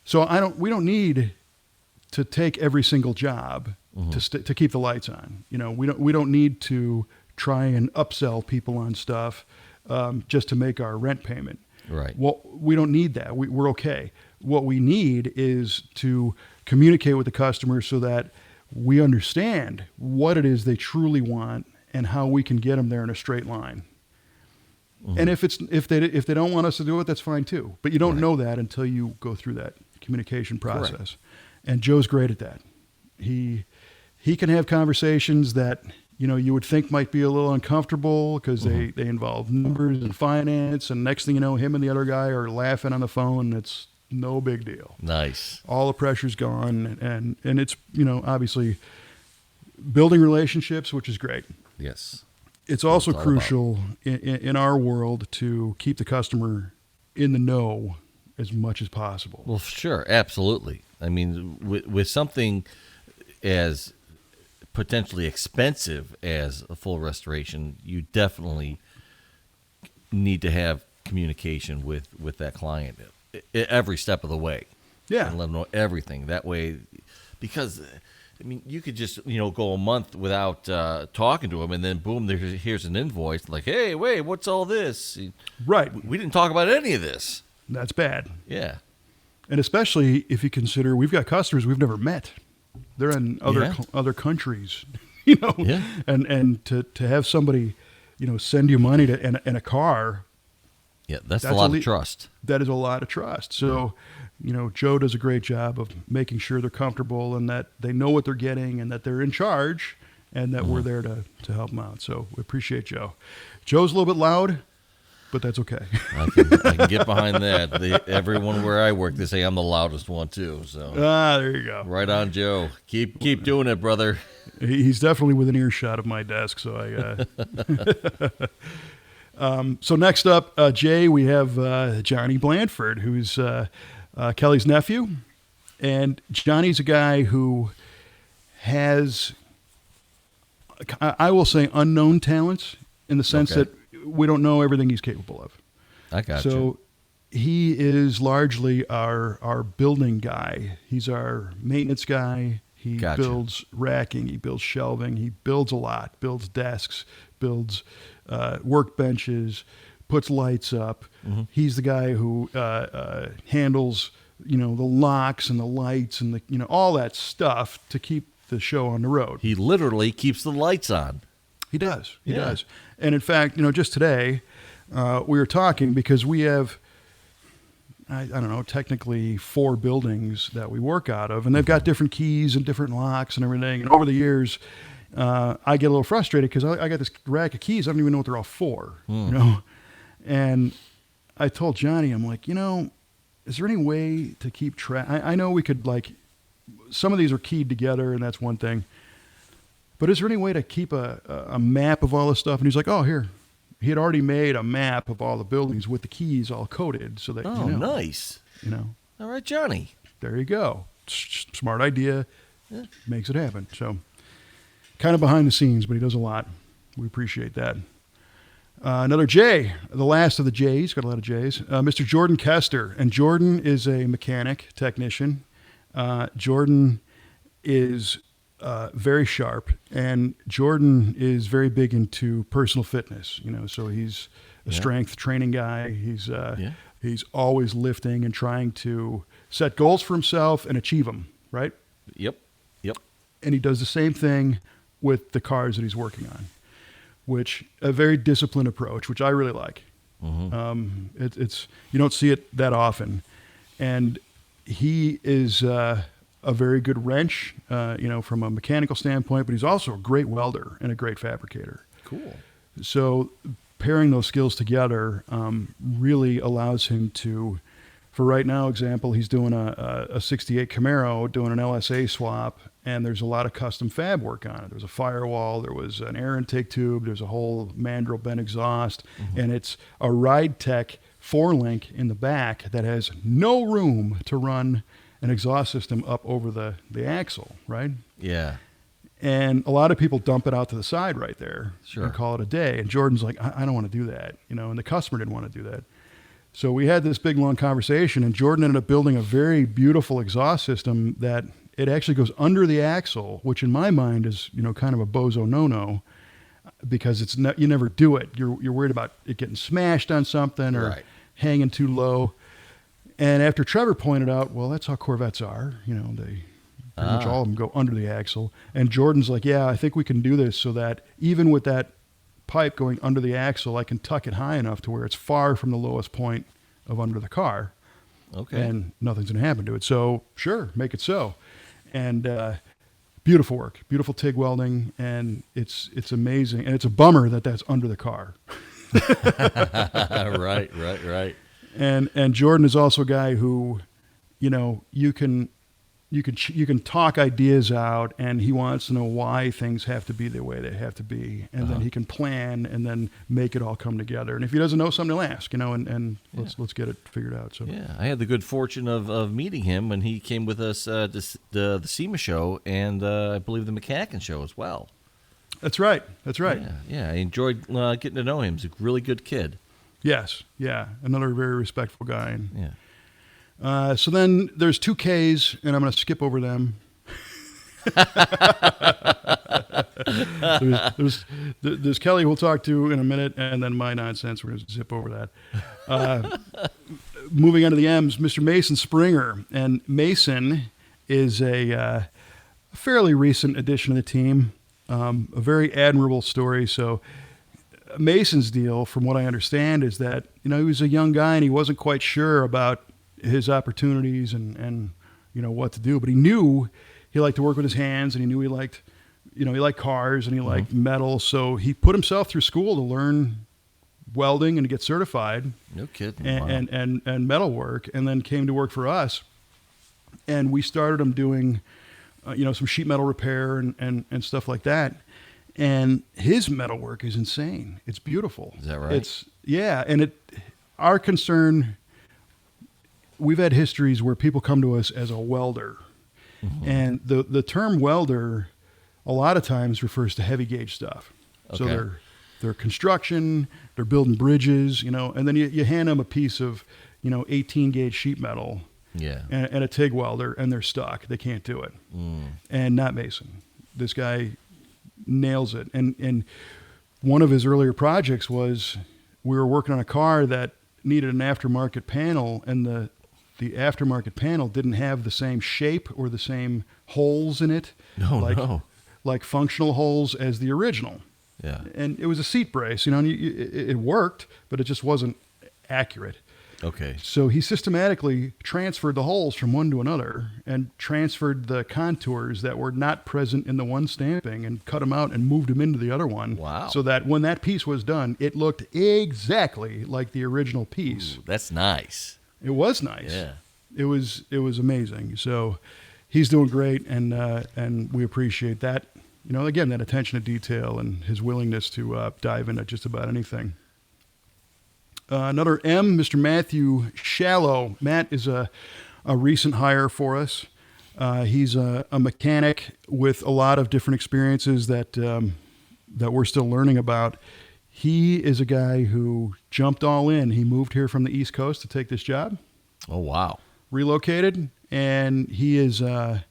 so we don't need to take every single job to keep the lights on. We don't need to try and upsell people on stuff just to make our rent payment. Right. Well, we don't need that. We're okay. What we need is to communicate with the customer so that we understand what it is they truly want and how we can get them there in a straight line. And if they don't want us to do it, that's fine too. But you don't know that until you go through that communication process. Correct. And Joe's great at that. He can have conversations that you would think might be a little uncomfortable because they involve numbers and finance, and next thing you know, him and the other guy are laughing on the phone. It's no big deal. Nice. All the pressure's gone, and it's obviously building relationships, which is great. Yes. It's also crucial in our world to keep the customer in the know as much as possible. Well, sure, absolutely. I mean, with something as potentially expensive as a full restoration, you definitely need to have communication with that client every step of the way. Yeah. And let them know everything. That way, because, I mean, you could just, go a month without talking to them, and then boom, here's an invoice like, hey, wait, what's all this? Right. We didn't talk about any of this. That's bad. Yeah. And especially if you consider we've got customers we've never met. They're in other countries, Yeah. and to have somebody, send you money and a car. Yeah, that's a lot of trust. That is a lot of trust. So, Joe does a great job of making sure they're comfortable and that they know what they're getting and that they're in charge and that we're there to help them out. So we appreciate Joe. Joe's a little bit loud, but that's okay. I can get behind that. Everyone where I work, they say I'm the loudest one too. So there you go. Right on, Joe. Keep doing it, brother. He's definitely within earshot of my desk. So so next up, Jay, we have Johnny Blandford, who's Kelly's nephew, and Johnny's a guy who has, I will say, unknown talents in the sense that we don't know everything he's capable of. I got you. So he is largely our building guy. He's our maintenance guy. He builds racking. He builds shelving. He builds a lot. Builds desks. Builds workbenches. Puts lights up. He's the guy who handles the locks and the lights and the all that stuff to keep the show on the road. He literally keeps the lights on. He does. He does. And in fact, just today we were talking because we have, I don't know, technically 4 buildings that we work out of, and they've got different keys and different locks and everything. And over the years, I get a little frustrated because I got this rack of keys. I don't even know what they're all for, And I told Johnny, I'm like, is there any way to keep track? I know we could, some of these are keyed together, and that's one thing. But is there any way to keep a map of all this stuff? And he's like, oh, here. He had already made a map of all the buildings with the keys all coded so that, nice. All right, Johnny. There you go. Smart idea. Makes it happen. So kind of behind the scenes, but he does a lot. We appreciate that. Another J, the last of the J's, got a lot of J's, Mr. Jordan Kester. And Jordan is a mechanic technician. Jordan is very sharp, and Jordan is very big into personal fitness, so he's a strength training guy. He's always lifting and trying to set goals for himself and achieve them, right? Yep. And he does the same thing with the cars that he's working on, which a very disciplined approach, which I really like. It's you don't see it that often, and he is a very good wrench, from a mechanical standpoint, but he's also a great welder and a great fabricator. Cool. So pairing those skills together really allows him to, for right now example, he's doing a 68 Camaro, doing an LSA swap, and there's a lot of custom fab work on it. There's a firewall, there was an air intake tube, there's a whole mandrel bent exhaust, and it's a Ride Tech 4-link in the back that has no room to run an exhaust system up over the axle, right? Yeah. And a lot of people dump it out to the side right there Sure. and call it a day. And Jordan's like, I don't want to do that, and the customer didn't want to do that. So we had this big, long conversation, and Jordan ended up building a very beautiful exhaust system that it actually goes under the axle, which in my mind is, kind of a bozo no-no, because it's not, you never do it. You're worried about it getting smashed on something or hanging too low. And after Trevor pointed out, well, that's how Corvettes are. They pretty much all of them go under the axle. And Jordan's like, yeah, I think we can do this so that even with that pipe going under the axle, I can tuck it high enough to where it's far from the lowest point of under the car. Okay. And nothing's going to happen to it. So sure, make it so. And beautiful work, beautiful TIG welding, and it's amazing. And it's a bummer that that's under the car. Right. And Jordan is also a guy who, you can talk ideas out, and he wants to know why things have to be the way they have to be, and then he can plan and then make it all come together. And if he doesn't know something, he'll ask, and let's get it figured out. So yeah, I had the good fortune of meeting him when he came with us to the SEMA show and I believe the Mechanic show as well. That's right. Yeah. I enjoyed getting to know him. He's a really good kid. Yes, yeah, another very respectful guy. And, yeah. So then there's 2 Ks, and I'm going to skip over them. there's Kelly we'll talk to in a minute, and then my nonsense. We're going to zip over that. Moving on to the M's, Mr. Mason Springer. And Mason is a fairly recent addition to the team, a very admirable story. So Mason's deal, from what I understand, is that, he was a young guy and he wasn't quite sure about his opportunities and what to do, but he knew he liked to work with his hands, and he knew he liked cars, and he liked metal. So he put himself through school to learn welding and to get certified. No kidding. And metal work, and then came to work for us. And we started him doing, some sheet metal repair and stuff like that. And his metal work is insane. It's beautiful. Is that right? And our concern, we've had histories where people come to us as a welder. And the term welder a lot of times refers to heavy gauge stuff. Okay. So they're construction, they're building bridges, and then you hand them a piece of, 18 gauge sheet metal and a TIG welder, and they're stuck. They can't do it. And not Mason. This guy nails it. And one of his earlier projects was we were working on a car that needed an aftermarket panel, and the aftermarket panel didn't have the same shape or the same holes in it, like functional holes as the original. Yeah. And it was a seat brace, and it worked, but it just wasn't accurate. Okay. So he systematically transferred the holes from one to another and transferred the contours that were not present in the one stamping and cut them out and moved them into the other one. Wow. So that when that piece was done, it looked exactly like the original piece. Ooh, that's nice. It was nice. Yeah. It was amazing. So he's doing great, and we appreciate that. Again, that attention to detail and his willingness to dive into just about anything. Another M, Mr. Matthew Shallow. Matt is a recent hire for us. He's a mechanic with a lot of different experiences that we're still learning about. he is a guy who jumped all in. He moved here from the East Coast to take this job. Oh, wow. Relocated, and he's an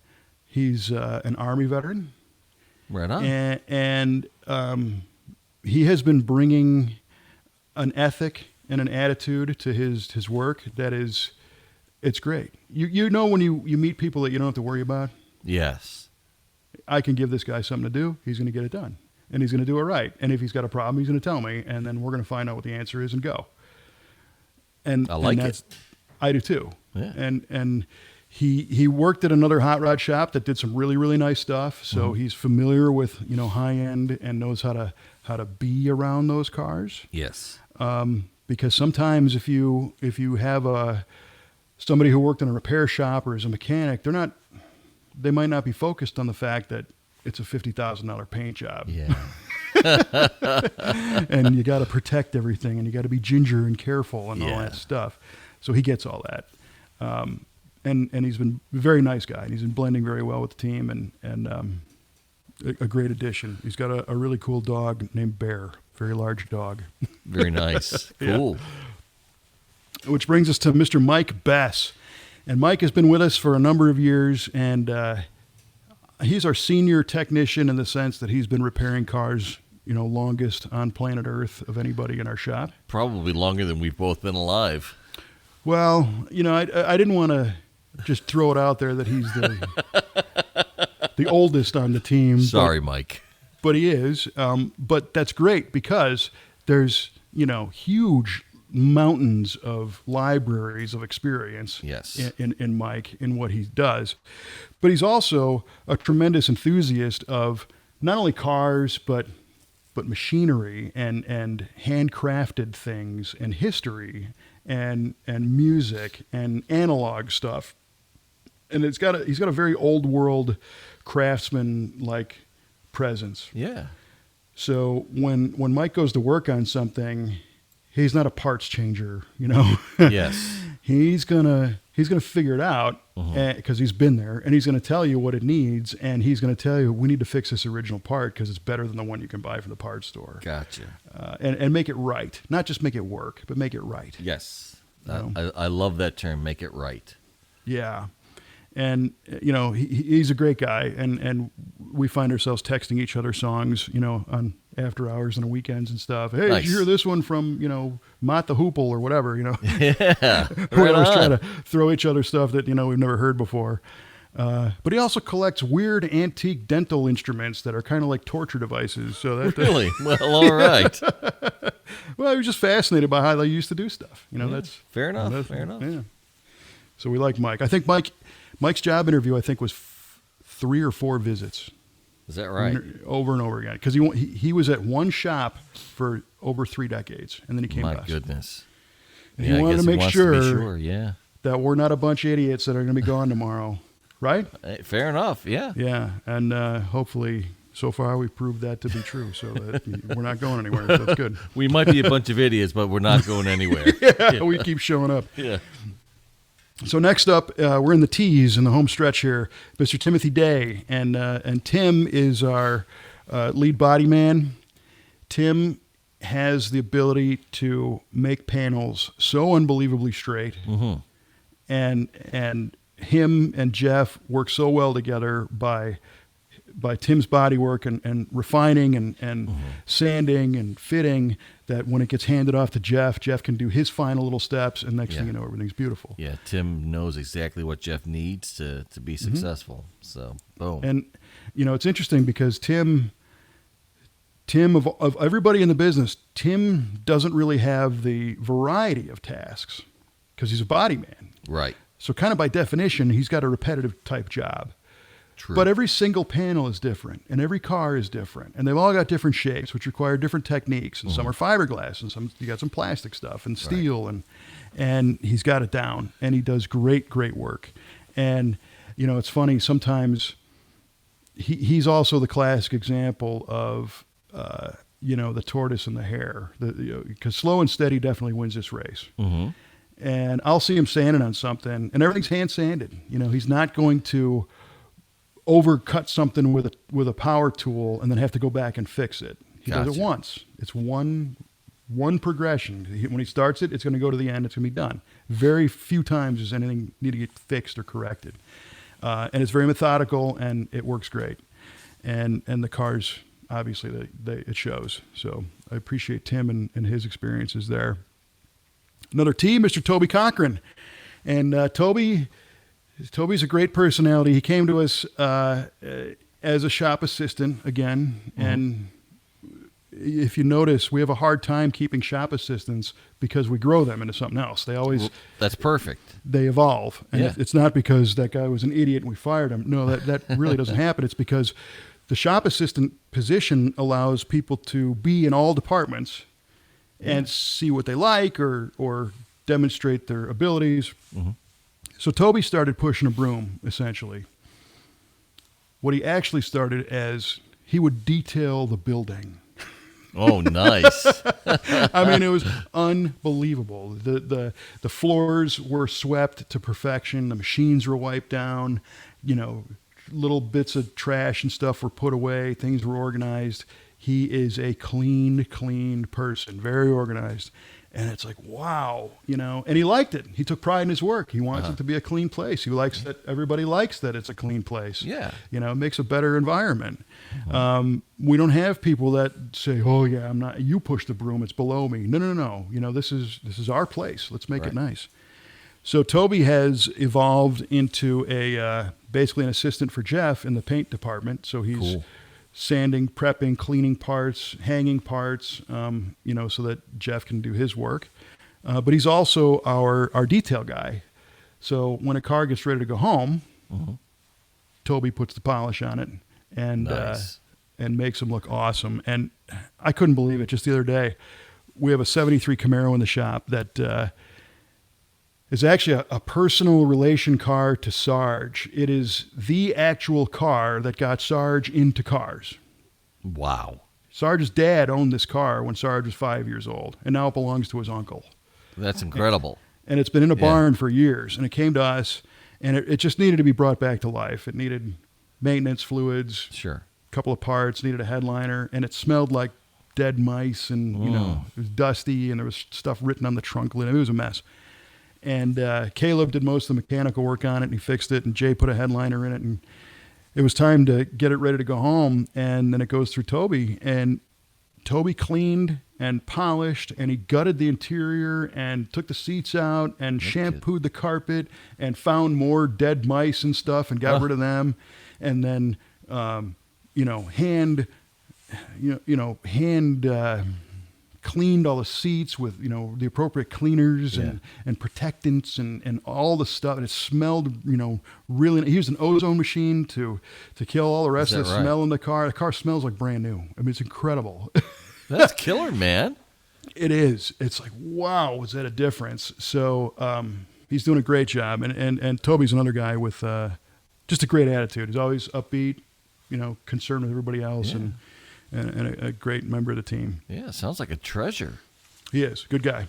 Army veteran. Right on. And he has been bringing an ethic and an attitude to his work that is, it's great. You know when you meet people that you don't have to worry about? Yes. I can give this guy something to do. He's going to get it done. And he's going to do it right. And if he's got a problem, he's going to tell me. And then we're going to find out what the answer is and go. And I like it. I do too. Yeah. And he worked at another hot rod shop that did some really, really nice stuff. So he's familiar with, high end and knows how to be around those cars. Yes. Because sometimes if you have somebody who worked in a repair shop or is a mechanic, they might not be focused on the fact that it's a $50,000 paint job. Yeah. And you got to protect everything, and you got to be ginger and careful and all that stuff. So he gets all that. And he's been a very nice guy, and he's been blending very well with the team, and a great addition. He's got a really cool dog named Bear, very large dog. Very nice. Cool. Which brings us to Mr. Mike Bess. And Mike has been with us for a number of years, and he's our senior technician in the sense that he's been repairing cars, longest on planet Earth of anybody in our shop. Probably longer than we've both been alive. Well, I didn't want to just throw it out there that he's the oldest on the team. Sorry, Mike. But he is. But that's great because there's, huge mountains of libraries of experience in Mike, in what he does. But he's also a tremendous enthusiast of not only cars, but machinery and handcrafted things and history and music and analog stuff. And he's got a very old world craftsman like presence. Yeah. So when Mike goes to work on something, he's not a parts changer, Yes. He's gonna figure it out because he's been there, and he's gonna tell you what it needs, and he's gonna tell you we need to fix this original part because it's better than the one you can buy from the parts store. Gotcha. And make it right, not just make it work, but make it right. Yes. I love that term, make it right. Yeah. And, he's a great guy, and we find ourselves texting each other songs, on after hours and weekends and stuff. Hey, nice. Did you hear this one from, Mott the Hoople or whatever, Yeah. We always try to throw each other stuff that, we've never heard before. But he also collects weird antique dental instruments that are kind of like torture devices. So that Really? Well, all right. Well, I was just fascinated by how they used to do stuff. That's fair enough. Fair enough. Yeah. So we like Mike. I think Mike's job interview, I think, was 3 or 4 visits. Is that right? Over and over again. Because he was at one shop for over 3 decades, and then he came to us. My goodness. And he wanted to make sure yeah, that we're not a bunch of idiots that are going to be gone tomorrow. Right? Fair enough, yeah. Yeah, and hopefully, so far, we've proved that to be true, so that we're not going anywhere, so that's good. We might be a bunch of idiots, but we're not going anywhere. Yeah, we keep showing up. Yeah. So next up, we're in the T's in the home stretch here, Mr. Timothy Day, and Tim is our lead body man. Tim has the ability to make panels so unbelievably straight, and him and Jeff work so well together by Tim's body work and refining and sanding and fitting, that when it gets handed off to Jeff can do his final little steps, and next thing you know, everything's beautiful. Yeah, Tim knows exactly what Jeff needs to be successful. So, boom. And, it's interesting because Tim of everybody in the business, Tim doesn't really have the variety of tasks because he's a body man. Right. So kind of by definition, he's got a repetitive type job. True. But every single panel is different, and every car is different, and they've all got different shapes, which require different techniques. And some are fiberglass, and you got some plastic stuff and steel, and he's got it down, and he does great work. And it's funny, sometimes he's also the classic example of the tortoise and the hare, because slow and steady definitely wins this race. And I'll see him sanding on something, and everything's hand sanded. He's not going to overcut something with a power tool and then have to go back and fix it. He does Gotcha. it once. It's one progression. When he starts it, it's going to go to the end. It's going to be done. Very few times does anything need to get fixed or corrected. And it's very methodical, and it works great. And the cars, obviously, it shows. So I appreciate Tim and his experiences there. Another T, Mr. Toby Cochran. And Toby's a great personality. He came to us as a shop assistant again. Mm-hmm. And if you notice, we have a hard time keeping shop assistants because we grow them into something else. They always... That's perfect. They evolve. And yeah. It's not because that guy was an idiot and we fired him. No, that really doesn't happen. It's because the shop assistant position allows people to be in all departments and see what they like or demonstrate their abilities. Mm-hmm. So Toby started pushing a broom, essentially. What he actually started as, he would detail the building. Oh, nice. I mean, it was unbelievable. The floors were swept to perfection. The machines were wiped down. Little bits of trash and stuff were put away. Things were organized. He is a clean person, very organized. And it's like, wow, and he liked it. He took pride in his work. He wants it to be a clean place. He likes that everybody likes that it's a clean place. Yeah. It makes a better environment. We don't have people that say, oh yeah, I'm not, you push the broom, it's below me. No. This is our place. Let's make it nice. So Toby has evolved into basically an assistant for Jeff in the paint department. So he's cool. Sanding, prepping, cleaning parts, hanging parts, so that Jeff can do his work. But he's also our detail guy. So when a car gets ready to go home, Toby puts the polish on it and nice. And makes them look awesome. And I couldn't believe it. Just the other day, we have a 73 Camaro in the shop that is actually a personal relation car to Sarge. It is the actual car that got Sarge into cars. Wow. Sarge's dad owned this car when Sarge was 5 years old, and now it belongs to his uncle. That's incredible. And it's been in a barn for years, and it came to us, and it just needed to be brought back to life. It needed maintenance fluids, sure, a couple of parts, needed a headliner, and it smelled like dead mice, and it was dusty, and there was stuff written on the trunk lid. It was a mess. And Caleb did most of the mechanical work on it, and he fixed it, and Jay put a headliner in it, and it was time to get it ready to go home. And then it goes through Toby, and Toby cleaned and polished, and he gutted the interior and took the seats out and shampooed the carpet and found more dead mice and stuff and got rid of them. And then, hand cleaned all the seats with, the appropriate cleaners and protectants and all the stuff. And it smelled, really, he used an ozone machine to kill all the rest of the smell in the car. The car smells like brand new. I mean, it's incredible. That's killer, man. It is. It's like, wow, was that a difference? So, he's doing a great job. And Toby's another guy with, just a great attitude. He's always upbeat, concerned with everybody else and a great member of the team. Yeah, sounds like a treasure. He is. Good guy.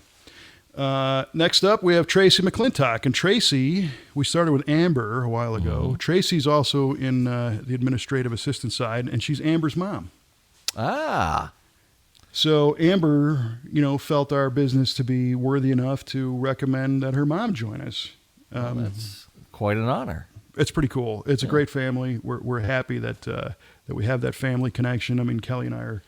Next up, we have Tracy Mcclintock. And Tracy, we started with Amber a while ago. Mm-hmm. Tracy's also in the administrative assistant side, and she's Amber's mom. Ah. So Amber, felt our business to be worthy enough to recommend that her mom join us. That's quite an honor. It's pretty cool. It's a great family. We're happy that we have that family connection. I mean, Kelly and I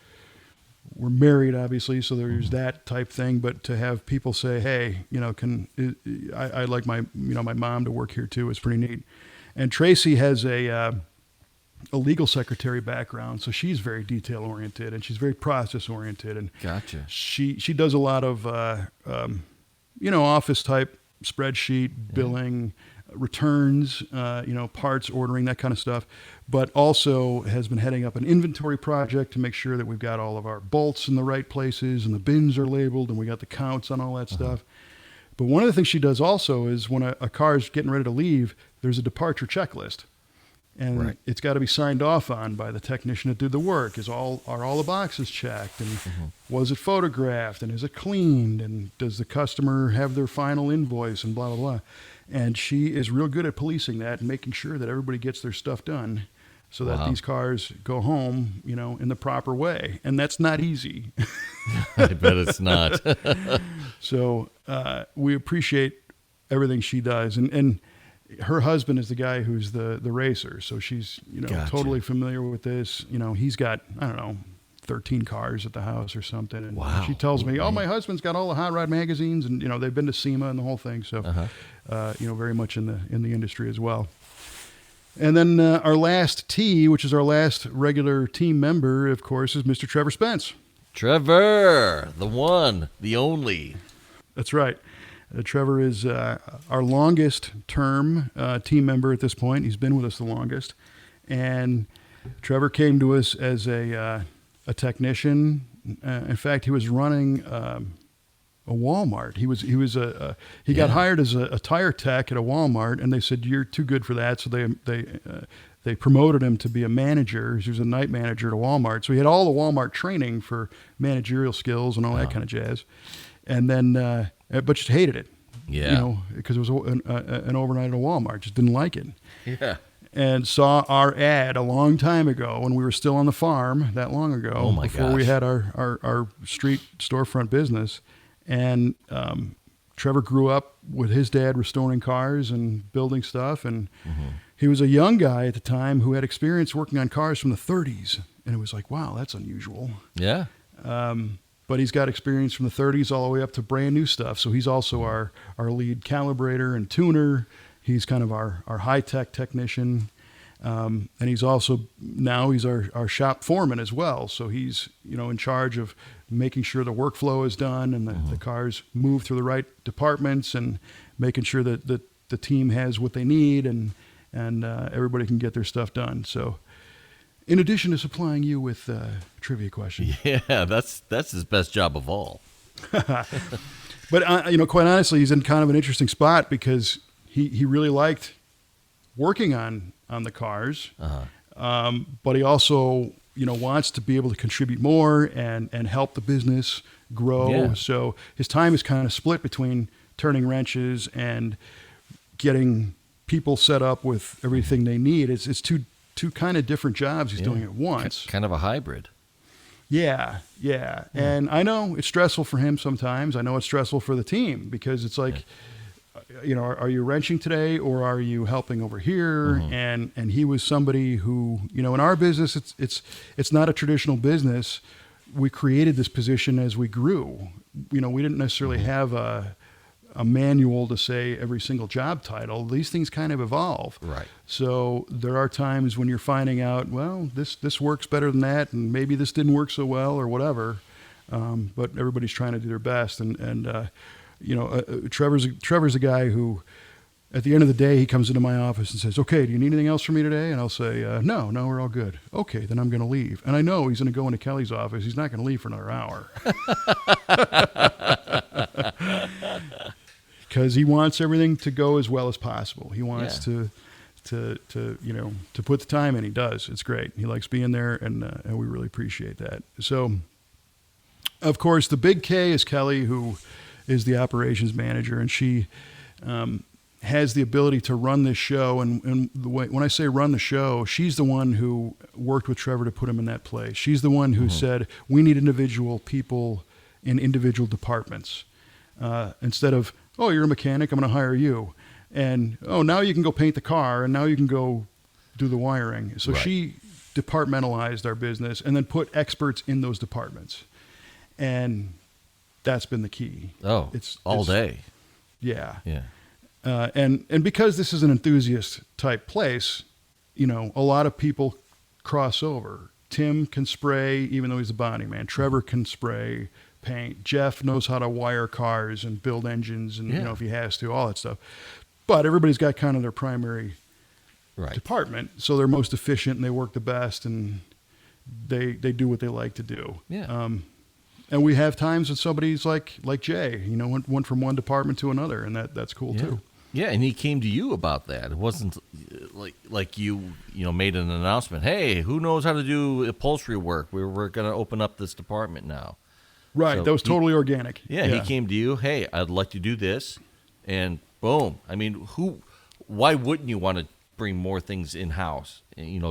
we're married, obviously, so there's that type thing. But to have people say, "Hey, I'd like my mom to work here too," is pretty neat. And Tracy has a legal secretary background, so she's very detail oriented and she's very process oriented. And gotcha. She does a lot of office type spreadsheet billing. Returns, parts ordering, that kind of stuff, but also has been heading up an inventory project to make sure that we've got all of our bolts in the right places and the bins are labeled and we got the counts on all that stuff. But one of the things she does also is when a car is getting ready to leave, there's a departure checklist. And it's got to be signed off on by the technician that did the work. Are all the boxes checked? And was it photographed? And is it cleaned? And does the customer have their final invoice? And blah, blah, blah. And she is real good at policing that and making sure that everybody gets their stuff done so that these cars go home, in the proper way. And that's not easy. I bet it's not. So we appreciate everything she does. And her husband is the guy who's the racer. So she's, Gotcha. totally familiar with this. He's got, 13 cars at the house or something. And Wow. she tells me, my husband's got all the hot rod magazines, and, they've been to SEMA and the whole thing. So, very much in the industry as well. And then our last T, which is our last regular team member, of course, is Mr. Trevor Spence. Trevor, the one, the only. That's right. Trevor is our longest term team member at this point. He's been with us the longest. And Trevor came to us as a technician. In fact, he was running a Walmart. He got hired as a tire tech at a Walmart, and they said, "You're too good for that." So they promoted him to be a manager. He was a night manager at a Walmart. So he had all the Walmart training for managerial skills and all that kind of jazz. And then, but just hated it. Yeah. Because it was an overnight at a Walmart. Just didn't like it. Yeah. And saw our ad a long time ago when we were still on the farm, that long ago, Oh my before we had our street storefront business. And Trevor grew up with his dad restoring cars and building stuff. And he was a young guy at the time who had experience working on cars from the 30s. And it was like, wow, that's unusual. Yeah. But he's got experience from the 30s all the way up to brand new stuff. So he's also our lead calibrator and tuner. He's kind of our high-tech technician. And he's also, now he's our shop foreman as well. So he's, in charge of making sure the workflow is done and the cars move through the right departments and making sure that the team has what they need and everybody can get their stuff done. So in addition to supplying you with trivia questions. Yeah, that's his best job of all. But, quite honestly, he's in kind of an interesting spot because he really liked working on the cars, but he also, wants to be able to contribute more and help the business grow. Yeah. So his time is kind of split between turning wrenches and getting people set up with everything they need. It's two kind of different jobs he's doing at once. Kind of a hybrid. Yeah. And I know it's stressful for him sometimes. I know it's stressful for the team because it's like, are you wrenching today or are you helping over here? And he was somebody who, in our business, it's not a traditional business. We created this position as we grew. We didn't necessarily have a manual to say every single job title. These things kind of evolve. Right. So there are times when you're finding out, well, this works better than that, and maybe this didn't work so well or whatever. But everybody's trying to do their best. Trevor's a guy who, at the end of the day, he comes into my office and says, "Okay, do you need anything else from me today?" And I'll say, no, we're all good. Okay, then I'm going to leave. And I know he's going to go into Kelly's office. He's not going to leave for another hour. Because he wants everything to go as well as possible. He wants to put the time in. He does. It's great. He likes being there, and we really appreciate that. So, of course, the big K is Kelly, who is the operations manager, and she has the ability to run this show. And the way, when I say run the show, she's the one who worked with Trevor to put him in that place. She's the one who said, we need individual people in individual departments. Instead of, oh, you're a mechanic, I'm going to hire you. And, oh, now you can go paint the car, and now you can go do the wiring. So she departmentalized our business and then put experts in those departments. And that's been the key. Oh, it's all day. Yeah. Yeah. And because this is an enthusiast type place, a lot of people cross over. Tim can spray, even though he's a body man. Trevor can spray paint. Jeff knows how to wire cars and build engines and, if he has to, all that stuff. But everybody's got kind of their primary department. So they're most efficient and they work the best and they do what they like to do. Yeah. And we have times when somebody's like Jay, went from one department to another, and that's cool too. Yeah, and he came to you about that. It wasn't like you made an announcement. Hey, who knows how to do upholstery work? We're going to open up this department now. Right, so that was totally organic. Yeah, he came to you. Hey, I'd like to do this, and boom. I mean, why wouldn't you want to bring more things in house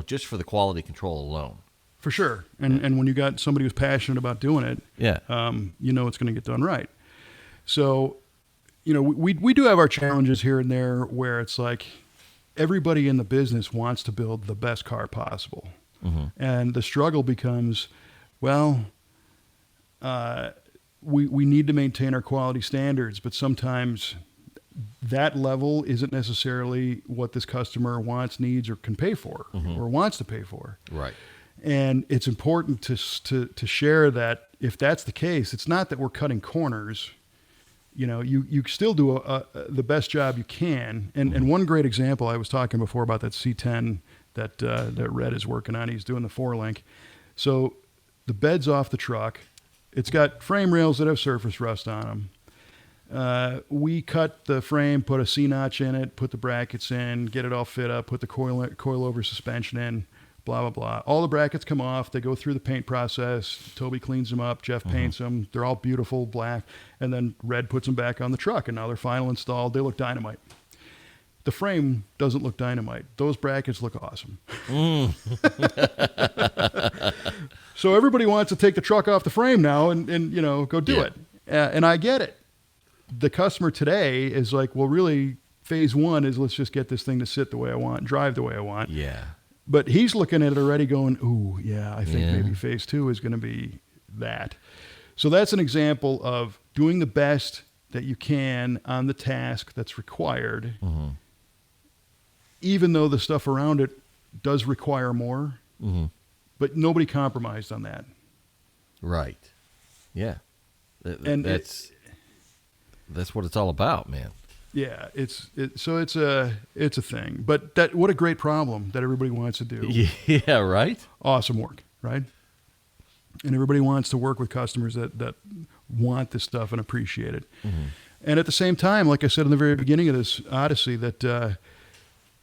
just for the quality control alone. For sure. And when you got somebody who's passionate about doing it, Yeah. It's going to get done right. So, we do have our challenges here and there where it's like everybody in the business wants to build the best car possible. Mm-hmm. And the struggle becomes, we need to maintain our quality standards, but sometimes that level isn't necessarily what this customer wants, needs, or can pay for, mm-hmm. or wants to pay for. Right. And it's important to share that if that's the case, it's not that we're cutting corners. You still do the best job you can. And one great example, I was talking before about that C10 that Red is working on. He's doing the 4-link. So the bed's off the truck. It's got frame rails that have surface rust on them. We cut the frame, put a C-notch in it, put the brackets in, get it all fit up, put the coilover suspension in, blah, blah, blah. All the brackets come off. They go through the paint process. Toby cleans them up. Jeff paints them. They're all beautiful, black. And then Red puts them back on the truck, and now they're final installed. They look dynamite. The frame doesn't look dynamite. Those brackets look awesome. So everybody wants to take the truck off the frame now and go do it. And I get it. The customer today is like, well, really, phase one is let's just get this thing to sit the way I want, drive the way I want. Yeah. But he's looking at it already going, ooh, yeah, I think maybe phase two is going to be that. So that's an example of doing the best that you can on the task that's required, mm-hmm. even though the stuff around it does require more, mm-hmm. but nobody compromised on that. Right. Yeah. That's what it's all about, man. Yeah, it's a thing, but what a great problem that everybody wants to do. Yeah, right. Awesome work, right? And everybody wants to work with customers that want this stuff and appreciate it. Mm-hmm. And at the same time, like I said in the very beginning of this Odyssey, that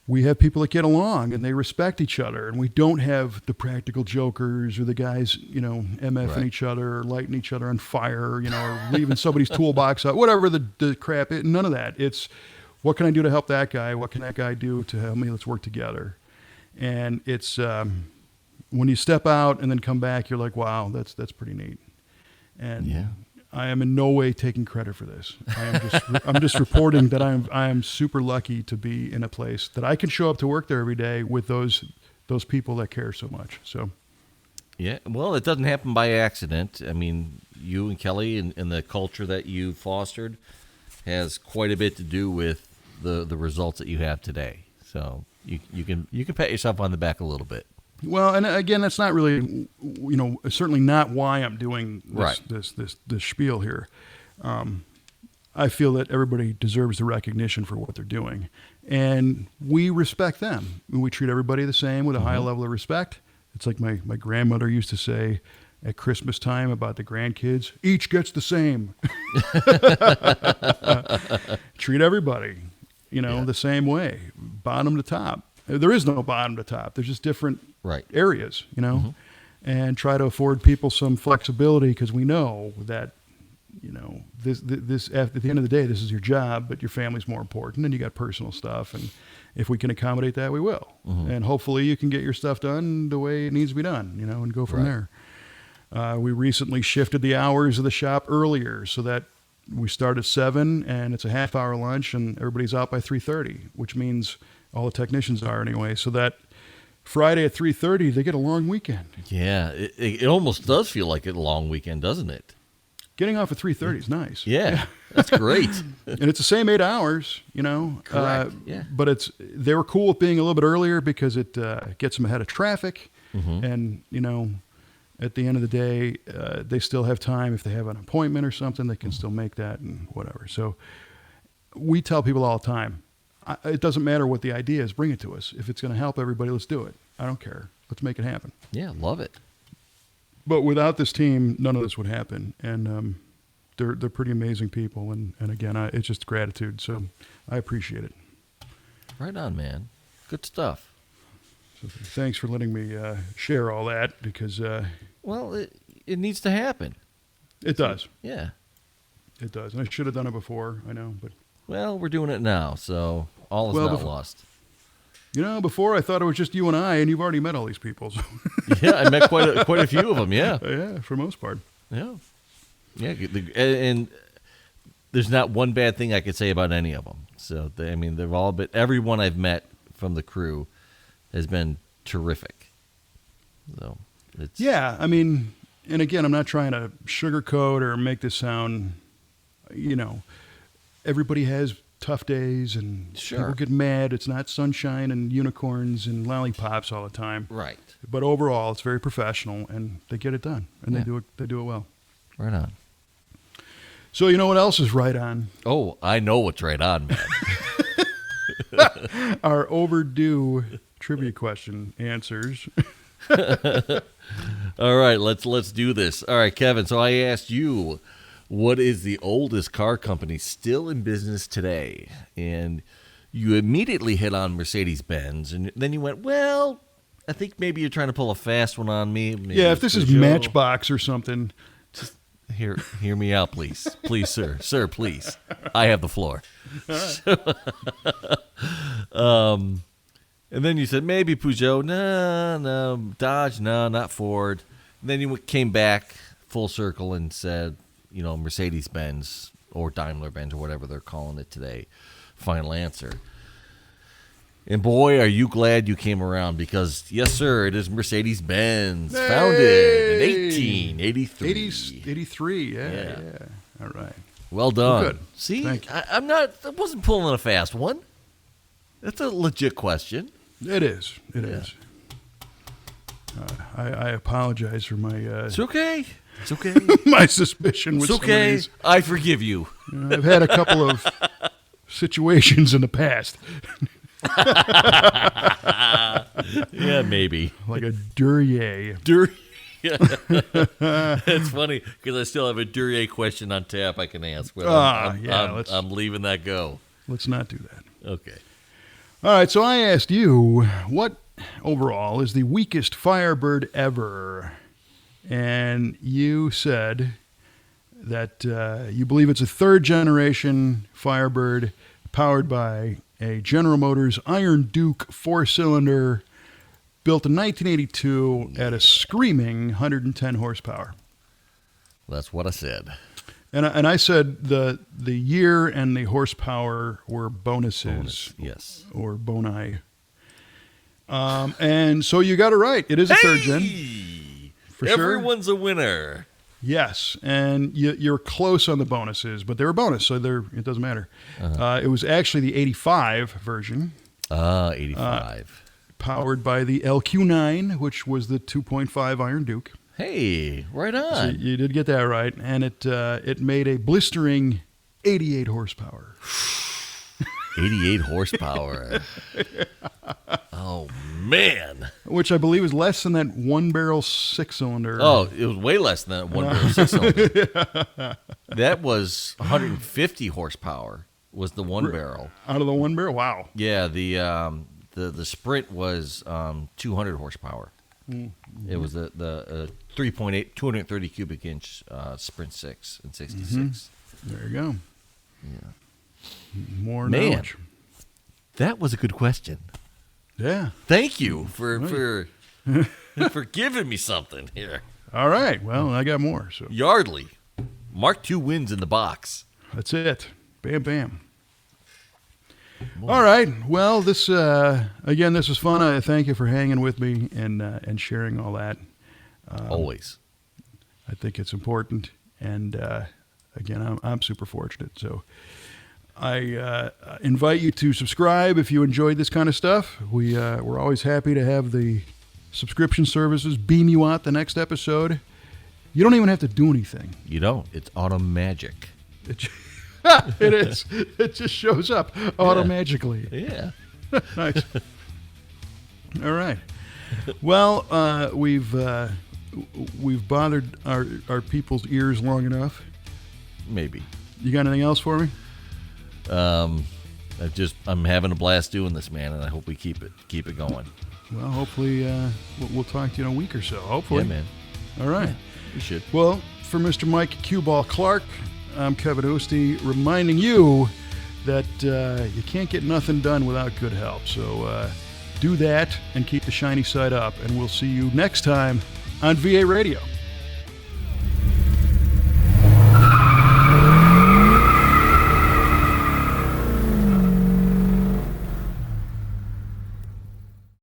we have people that get along and they respect each other, and we don't have the practical jokers or the guys, MFing each other, or lighting each other on fire, or leaving somebody's toolbox out, whatever the crap is. None of that. It's what can I do to help that guy? What can that guy do to help me? Let's work together. And it's when you step out and then come back, you're like, wow, that's pretty neat. And I am in no way taking credit for this. I'm just reporting that I am super lucky to be in a place that I can show up to work there every day with those people that care so much. So, yeah, well, it doesn't happen by accident. I mean, you and Kelly and the culture that you fostered has quite a bit to do with the results that you have today. So you can pat yourself on the back a little bit. Well, and again, that's not really, certainly not why I'm doing this spiel here. I feel that everybody deserves the recognition for what they're doing, and we respect them. We treat everybody the same with a high level of respect. It's like my grandmother used to say at Christmas time about the grandkids, each gets the same. Treat everybody, the same way, bottom to top. There is no bottom to top. There's just different areas, and try to afford people some flexibility, because we know that, this at the end of the day, this is your job, but your family's more important, and you got personal stuff. And if we can accommodate that, we will. Mm-hmm. And hopefully you can get your stuff done the way it needs to be done, and go from there. We recently shifted the hours of the shop earlier so that we start at 7 and it's a half-hour lunch and everybody's out by 3:30, which means all the technicians are anyway, so that Friday at 3:30, they get a long weekend. Yeah, it almost does feel like a long weekend, doesn't it? Getting off at 3:30 is nice. Yeah, that's great. And it's the same 8 hours, Correct. But they were cool with being a little bit earlier because it gets them ahead of traffic. Mm-hmm. And, at the end of the day, they still have time. If they have an appointment or something, they can still make that and whatever. So we tell people all the time, it doesn't matter what the idea is, bring it to us. If it's going to help everybody, let's do it. I don't care. Let's make it happen. Yeah, love it. But without this team, none of this would happen. And they're pretty amazing people. And again, it's just gratitude. So I appreciate it. Right on, man. Good stuff. So thanks for letting me share all that, because... well, it needs to happen. It does. Yeah. It does. And I should have done it before, I know, but... Well, we're doing it now, so all is not lost. Before I thought it was just you and I, and you've already met all these people. So. Yeah, I met quite a few of them. Yeah, yeah, for the most part. Yeah, and there's not one bad thing I could say about any of them. So they've all been. Everyone I've met from the crew has been terrific. So it's and again, I'm not trying to sugarcoat or make this sound. Everybody has tough days, and people get mad. It's not sunshine and unicorns and lollipops all the time. Right. But overall, it's very professional, and they get it done, and they do it well. Right on. So you know what else is right on? Oh, I know what's right on, man. Our overdue trivia question answers. All right, let's do this. All right, Kevin. So I asked you, what is the oldest car company still in business today? And you immediately hit on Mercedes-Benz, and then you went, well, I think maybe you're trying to pull a fast one on me. Maybe if this is Matchbox or something. Just hear me out, please. Please, sir. Sir, please. I have the floor. All right. And then you said, maybe Peugeot. No. Dodge, no, not Ford. And then you came back full circle and said, Mercedes-Benz or Daimler-Benz or whatever they're calling it today. Final answer. And boy, are you glad you came around, because, yes, sir, it is Mercedes-Benz, founded in 1883. 83, yeah. All right. Well done. Good. See, Thank you. I wasn't pulling a fast one. That's a legit question. It is. It is. I apologize for my... It's okay. It's okay. My suspicion with it's okay. some of these. I forgive you. I've had a couple of situations in the past. Yeah, maybe. Like a Duryea. It's funny because I still have a Duryea question on tap I can ask. But I'm leaving that go. Let's not do that. Okay. All right, so I asked you, what overall is the weakest Firebird ever? And you said that you believe it's a third-generation Firebird powered by a General Motors Iron Duke 4-cylinder built in 1982 at a screaming 110 horsepower. That's what I said. And I said the year and the horsepower were bonuses. Yes. Or boni. And so you got it right. It is a third gen. For Everyone's a winner. Yes, and you're close on the bonuses, but they were bonus, so it doesn't matter. It was actually the 85 version. 85. Powered by the LQ9, which was the 2.5 Iron Duke. Hey, right on. So you did get that right, and it made a blistering 88 horsepower. 88 horsepower. Oh, man. Which I believe is less than that one-barrel six-cylinder. Oh, it was way less than that one-barrel six-cylinder. That was 150 horsepower was the one-barrel. Out of the one-barrel? Wow. Yeah, the Sprint was 200 horsepower. Mm-hmm. It was the 3.8, 230 cubic inch Sprint 6 and 66. Mm-hmm. There you go. Yeah. More knowledge. That was a good question. Yeah. Thank you for giving me something here. All right. Well, I got more. So Yardley, mark 2 wins in the box. That's it. Bam, bam. All right. Well, this was fun. I thank you for hanging with me and sharing all that. Always. I think it's important, and again, I'm super fortunate. So I invite you to subscribe if you enjoyed this kind of stuff. We're always happy to have the subscription services beam you out the next episode. You don't even have to do anything. You don't. It's auto magic. It is. It just shows up automagically. Yeah. Nice. All right. Well, we've bothered our people's ears long enough. Maybe. You got anything else for me? I'm having a blast doing this, man, and I hope we keep it going. Well, hopefully we'll talk to you in a week or so. Hopefully. Yeah, man. All right. Yeah, we should. Well, for Mr. Mike Q-Ball Clarke, I'm Kevin Oeste, reminding you that you can't get nothing done without good help. So Do that and keep the shiny side up. And we'll see you next time on VA Radio.